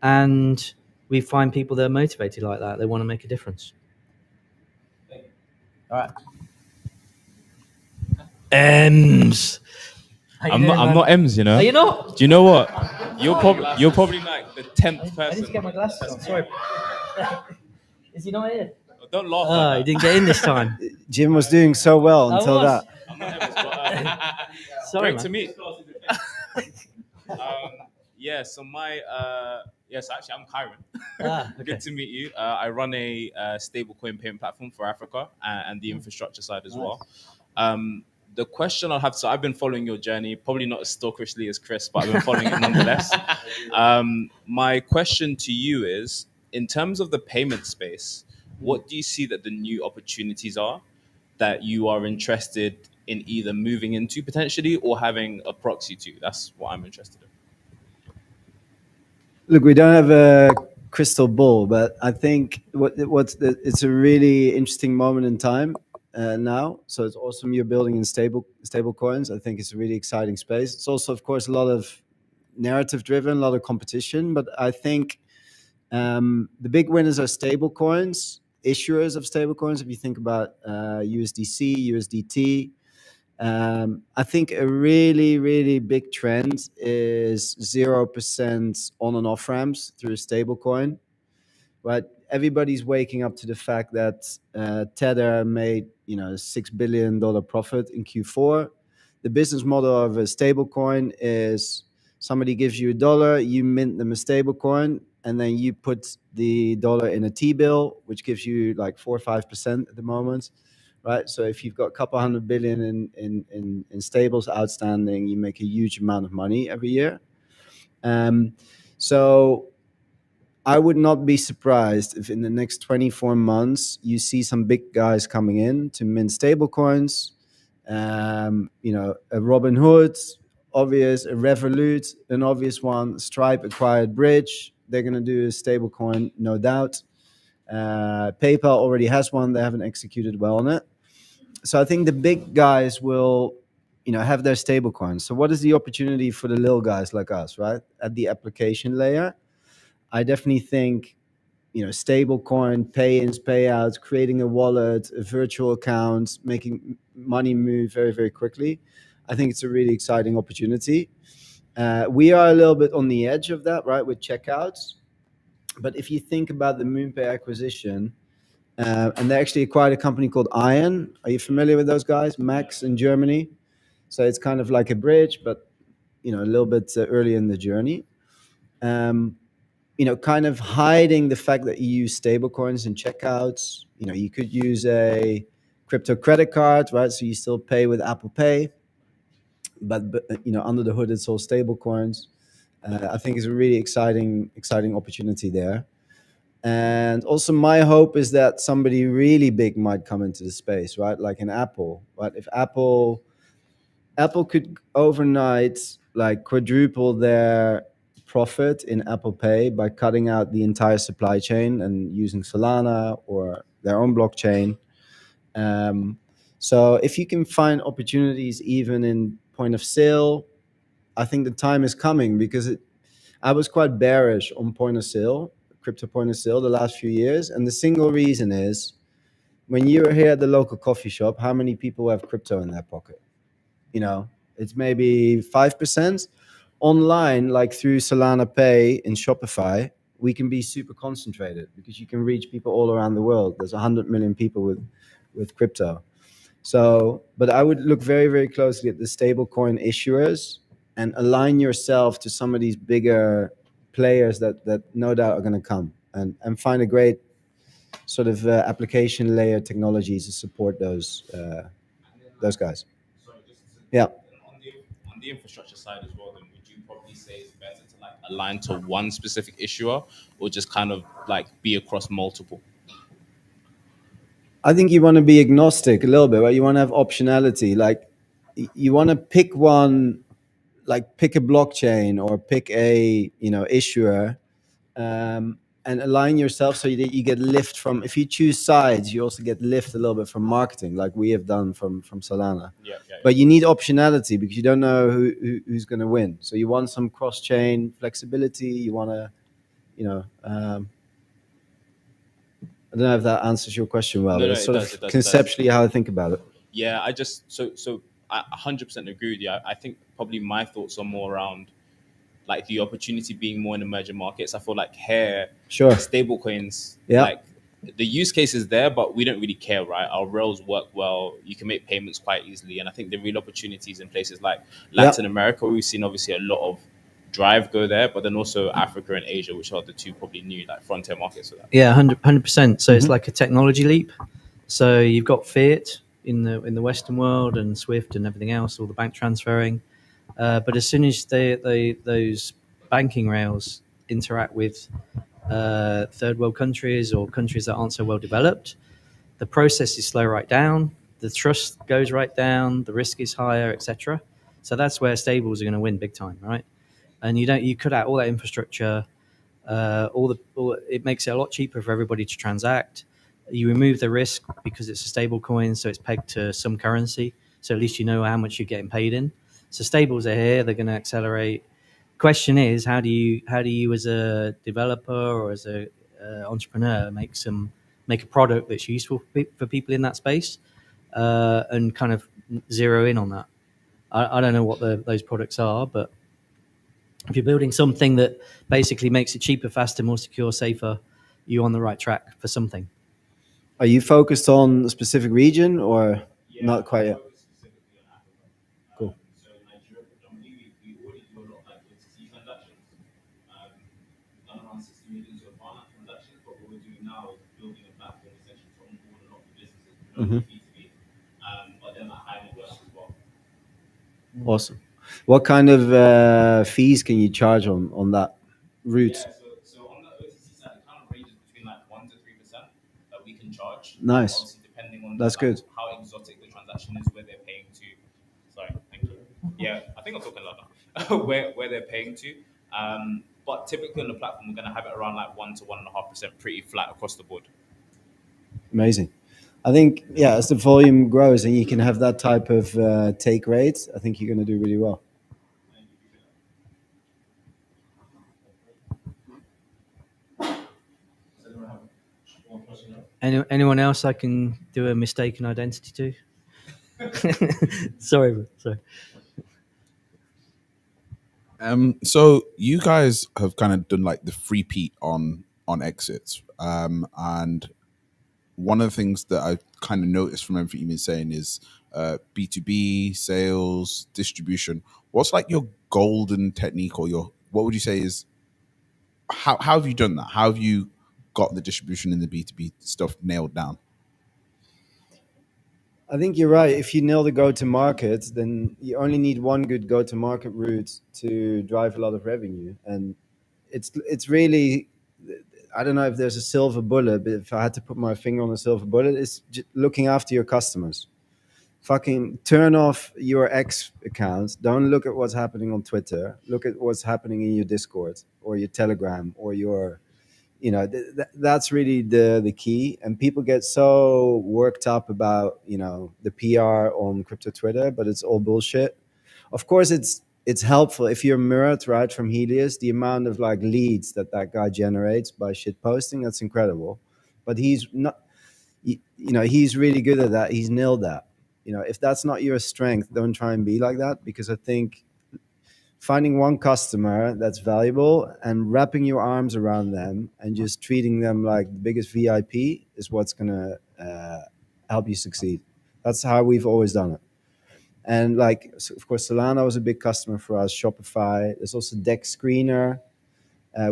And we find people that are motivated like that. They want to make a difference. All right. Ems. I'm not Ems, you know. Are you not? Do you know what? You're probably like the 10th I need person. to get my glasses on. Sorry. Is he not here? Don't laugh. Oh, he didn't get in this time. Jim was doing so well I until was. that. I'm not Ems, but, Sorry, great to man. meet. Yeah. So yes, actually, I'm Kyron. Okay. Good to meet you. I run a stablecoin payment platform for Africa and the infrastructure side as well. The question I'll have, so I've been following your journey, probably not as stalkerishly as Chris, but I've been following it nonetheless. My question to you is, in terms of the payment space, what do you see that the new opportunities are that you are interested in either moving into potentially or having a proxy to? That's what I'm interested in. Look, we don't have a crystal ball, but I think it's a really interesting moment in time now. So it's awesome you're building in stable coins. I think it's a really exciting space. It's also, of course, a lot of narrative driven, a lot of competition. But I think the big winners are stable coins, issuers of stable coins. If you think about USDC, USDT. I think a really, really big trend is 0% on and off ramps through a stablecoin. Right? Everybody's waking up to the fact that Tether made $6 billion profit in Q4. The business model of a stablecoin is somebody gives you $1, you mint them a stablecoin, and then you put the dollar in a T-bill, which gives you like 4 or 5% at the moment. Right, so if you've got a couple $100 billion in stables outstanding, you make a huge amount of money every year. So I would not be surprised if in the next 24 months you see some big guys coming in to mint stable coins. A Robinhood, obvious, a Revolut, an obvious one. Stripe acquired Bridge. They're going to do a stable coin, no doubt. PayPal already has one. They haven't executed well on it. So I think the big guys will, have their stable coins. So what is the opportunity for the little guys like us, right? At the application layer, I definitely think, stable coin, pay-ins, payouts, creating a wallet, a virtual account, making money move very, very quickly. I think it's a really exciting opportunity. We are a little bit on the edge of that, right, with checkouts. But if you think about the MoonPay acquisition, and they actually acquired a company called Iron. Are you familiar with those guys? Max in Germany. So it's kind of like a bridge, but a little bit early in the journey. Kind of hiding the fact that you use stablecoins and checkouts. You could use a crypto credit card, right? So you still pay with Apple Pay, but under the hood it's all stablecoins. I think it's a really exciting opportunity there. And also my hope is that somebody really big might come into the space, right? Like an Apple, right? If Apple could overnight like quadruple their profit in Apple Pay by cutting out the entire supply chain and using Solana or their own blockchain. So if you can find opportunities even in point of sale, I think the time is coming, because I was quite bearish on point of sale, crypto point of sale, the last few years. And the single reason is when you're here at the local coffee shop, how many people have crypto in their pocket? You know, it's maybe 5%. Online, like through Solana Pay in Shopify, we can be super concentrated because you can reach people all around the world. There's 100 million people with crypto. So, but I would look very, very closely at the stablecoin issuers and align yourself to some of these bigger players that no doubt are going to come, and find a great sort of application layer technologies to support those guys. Yeah. On the infrastructure side as well, then would you probably say it's better to like align to one specific issuer or just kind of like be across multiple? I think you want to be agnostic a little bit, right? You want to have optionality. Like you want to pick one, like pick a blockchain or pick a issuer, and align yourself so that you get lift from. If you choose sides, you also get lift a little bit from marketing, like we have done from Solana. Yeah. But you need optionality because you don't know who's going to win. So you want some cross-chain flexibility. You want to, I don't know if that answers your question well, No, but it's it sort does, of it does. conceptually how I think about it. Yeah, I just so I 100% agree with you. I think probably my thoughts are more around like the opportunity being more in emerging markets. I feel like here, Sure. stable coins, Yeah. like the use case is there, but we don't really care, right? Our rails work well. You can make payments quite easily. And I think the real opportunities in places like Latin America, we've seen obviously a lot of drive go there, but then also Africa and Asia, which are the two probably new like frontier markets for that. Yeah, 100%. So it's like a technology leap. So you've got fiat in the Western world and Swift and everything else, all the bank transferring. But as soon as those banking rails interact with third world countries or countries that aren't so well developed, the processes slow right down, the trust goes right down, the risk is higher, etc. So that's where stables are going to win big time, right? And you cut out all that infrastructure, it makes it a lot cheaper for everybody to transact. You remove the risk because it's a stable coin, so it's pegged to some currency. So at least you know how much you're getting paid in. So stables are here; they're going to accelerate. Question is, how do you as a developer or as a entrepreneur make a product that's useful for people in that space, and kind of zero in on that. I don't know what those products are, but if you're building something that basically makes it cheaper, faster, more secure, safer, you're on the right track for something. Are you focused on a specific region or not quite yet? Cool. So Nigeria, predominantly, we already do a lot of like OTC transactions. Done around 60 million of finance transactions, but what we're doing now is building a platform essentially to onboard a lot of businesses, predominantly B2B, but then at high net worth as well. Awesome. What kind of fees can you charge on that route? Yeah, so on the OTC side, it kind of ranges between like 1% to 3% that we can charge. Nice. Obviously, depending on That's good. how exotic the transaction is, where they're paying to. Sorry, thank you. Yeah, I think I'm talking louder. where they're paying to. But typically on the platform, we're going to have it around like 1% to 1.5%, pretty flat across the board. Amazing. I think, yeah, as the volume grows and you can have that type of take rate, I think you're going to do really well. Anyone else I can do a mistaken identity to? Sorry. So you guys have kind of done like the repeat on exits, and one of the things that I kind of noticed from everything you've been saying is B2B sales, distribution. What's like your golden technique, or what would you say is how have you done that? How have you got the distribution and the B2B stuff nailed down? I think you're right. If you nail the go-to-market, then you only need one good go-to-market route to drive a lot of revenue. And it's really, I don't know if there's a silver bullet, but if I had to put my finger on a silver bullet, it's looking after your customers. Fucking turn off your X account. Don't look at what's happening on Twitter. Look at what's happening in your Discord or your Telegram or your, that's really the key. And people get so worked up about, the PR on crypto Twitter, but it's all bullshit. Of course, it's helpful if you're Murat, right, from Helios, the amount of like leads that guy generates by shit posting, that's incredible. But he's not, he's really good at that. He's nailed that. If that's not your strength, don't try and be like that, because I think finding one customer that's valuable and wrapping your arms around them and just treating them like the biggest VIP is what's going to help you succeed. That's how we've always done it. And like, so of course, Solana was a big customer for us. Shopify. There's also Dex Screener.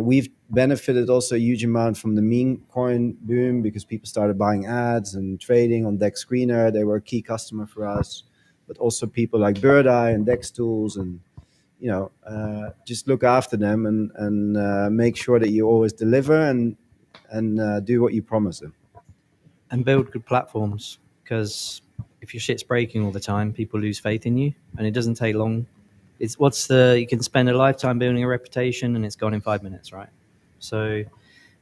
We've benefited also a huge amount from the meme coin boom, because people started buying ads and trading on Dex Screener. They were a key customer for us. But also people like Bird Eye and Dex Tools, and just look after them and make sure that you always deliver and do what you promise them. And build good platforms, because if your shit's breaking all the time, people lose faith in you, and it doesn't take long. You can spend a lifetime building a reputation and it's gone in 5 minutes, right? So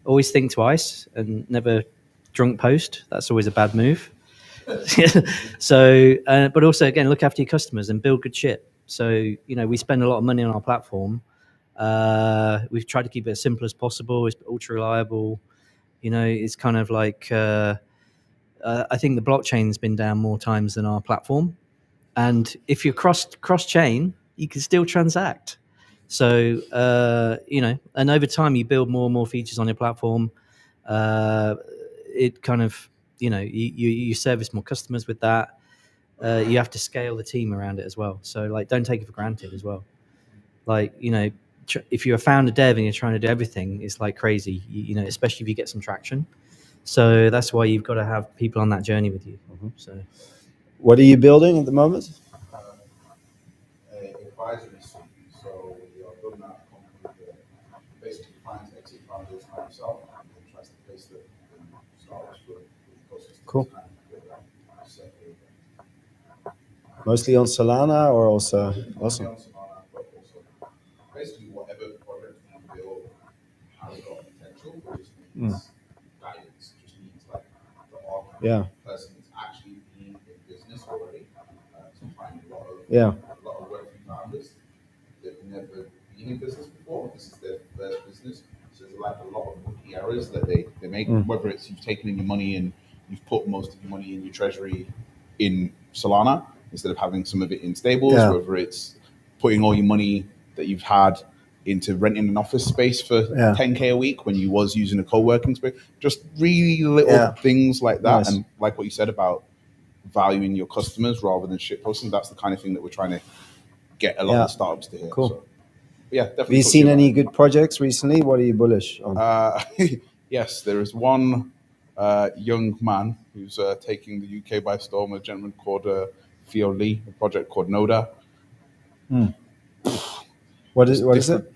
always think twice and never drunk post. That's always a bad move. So, but also again, look after your customers and build good shit. So, we spend a lot of money on our platform. We've tried to keep it as simple as possible. It's ultra reliable. It's kind of like, I think the blockchain's been down more times than our platform. And if you're cross chain, you can still transact. So, and over time you build more and more features on your platform. It kind of, you service more customers with that. You have to scale the team around it as well. So like, don't take it for granted as well. Like, if you're a founder dev and you're trying to do everything, it's like crazy, especially if you get some traction. So that's why you've got to have people on that journey with you. Mm-hmm. So, what are you building at the moment? Advisory suite. So we are building out a company that basically finds exit founders like yourself and then tries to place them in startups with ecosystems. Cool. And set Mostly on Solana or also? Awesome. on Solana, but also basically whatever project you build has got potential, but just needs guidance. Just needs like the Yeah. person that's actually being in business already. So find a lot of working founders that have never been in business before. This is their first business. So there's like a lot of rookie errors that they make, whether it's you've taken in your money and you've put most of your money in your treasury in Solana instead of having some of it in stables, whether it's putting all your money that you've had into renting an office space for 10K a week when you was using a co-working space. Just really little things like that. Nice. And like what you said about valuing your customers rather than shit posting, that's the kind of thing that we're trying to get a lot of the startups to hear. Cool. So, yeah, definitely. Have you seen any good projects recently? What are you bullish on? Yes, there is one young man who's taking the UK by storm, a gentleman called Theo Lee, a project called Noda. What is it?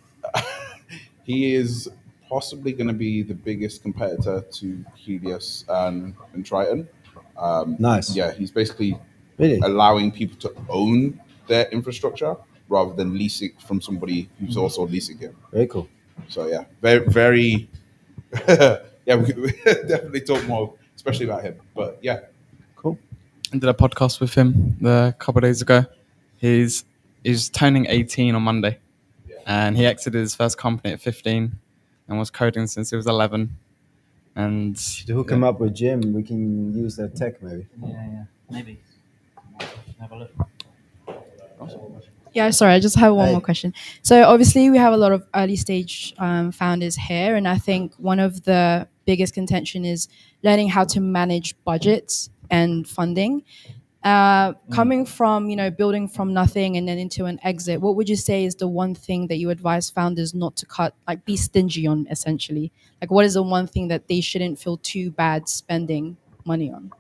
He is possibly going to be the biggest competitor to Helios and Triton. Nice. Yeah, he's basically Really? allowing people to own their infrastructure rather than lease it from somebody who's also leasing it. Very cool. So yeah, very, very. Yeah, we could definitely talk more, especially about him. But yeah, cool. I did a podcast with him a couple of days ago. He's turning 18 on Monday, and he exited his first company at 15 and was coding since he was 11. And To hook him up with Jim, we can use their tech maybe. yeah, maybe. Have a look. Yeah, sorry, I just have one more question. So obviously we have a lot of early stage founders here, and I think one of the biggest contention is learning how to manage budgets and funding. Coming from, building from nothing and then into an exit, what would you say is the one thing that you advise founders not to cut, like be stingy on, essentially? Like, what is the one thing that they shouldn't feel too bad spending money on?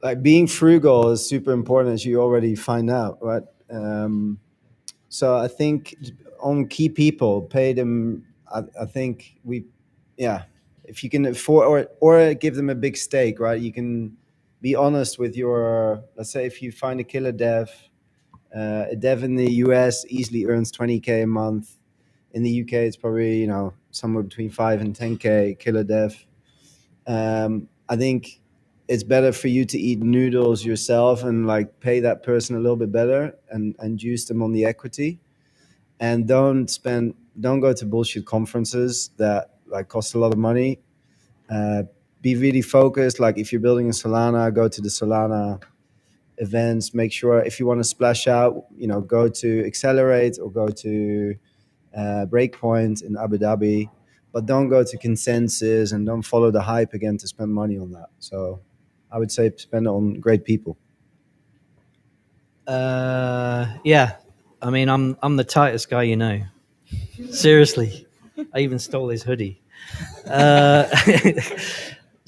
Like, being frugal is super important, as you already find out, right? So I think on key people, pay them. I think if you can afford or give them a big stake, right? You can be honest with your. Let's say if you find a killer dev, a dev in the US easily earns 20K a month. In the UK, it's probably somewhere between 5 and 10K killer dev. I think it's better for you to eat noodles yourself and like pay that person a little bit better and juice them on the equity, and don't go to bullshit conferences that like cost a lot of money. Be really focused. Like if you're building in Solana, go to the Solana events. Make sure if you want to splash out, go to Accelerate or go to Breakpoint in Abu Dhabi, but don't go to Consensus and don't follow the hype again to spend money on that. So I would say spend it on great people. Yeah, I mean, I'm the tightest guy you know. Seriously, I even stole his hoodie.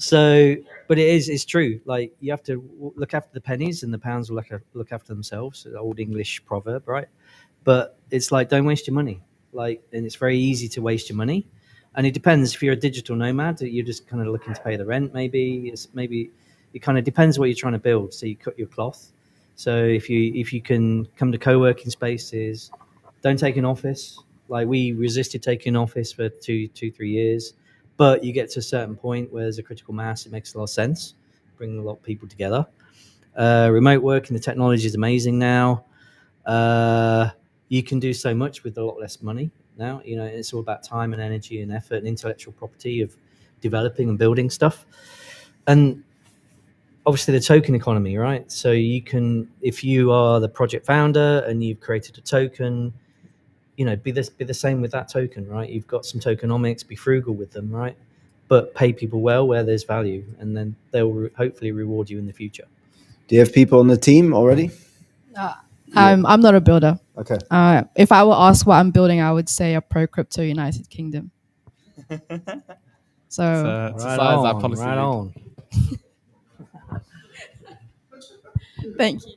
So, but it's true. Like you have to look after the pennies, and the pounds will look after themselves. An old English proverb, right? But it's like don't waste your money. Like, and it's very easy to waste your money. And it depends if you're a digital nomad, you're just kind of looking to pay the rent. Maybe it kind of depends what you're trying to build. So you cut your cloth. So if you can come to co-working spaces, don't take an office. Like we resisted taking an office for 3 years, but you get to a certain point where there's a critical mass. It makes a lot of sense, bringing a lot of people together. Remote working, the technology is amazing now. You can do so much with a lot less money now. It's all about time and energy and effort and intellectual property of developing and building stuff. And obviously the token economy, right? So you can, if you are the project founder and you've created a token, be the same with that token, right? You've got some tokenomics, be frugal with them, right? But pay people well where there's value, and then they'll hopefully reward you in the future. Do you have people on the team already? I'm not a builder. Okay. If I were asked what I'm building, I would say a pro crypto United Kingdom. So Right on. thank you.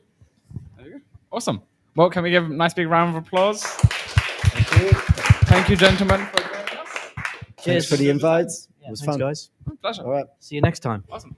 Awesome. Well, can we give a nice big round of applause? Thank you, gentlemen, for joining us. Thanks for the invites. Yeah, It was thanks, fun. guys. Pleasure. All right. See you next time. Awesome.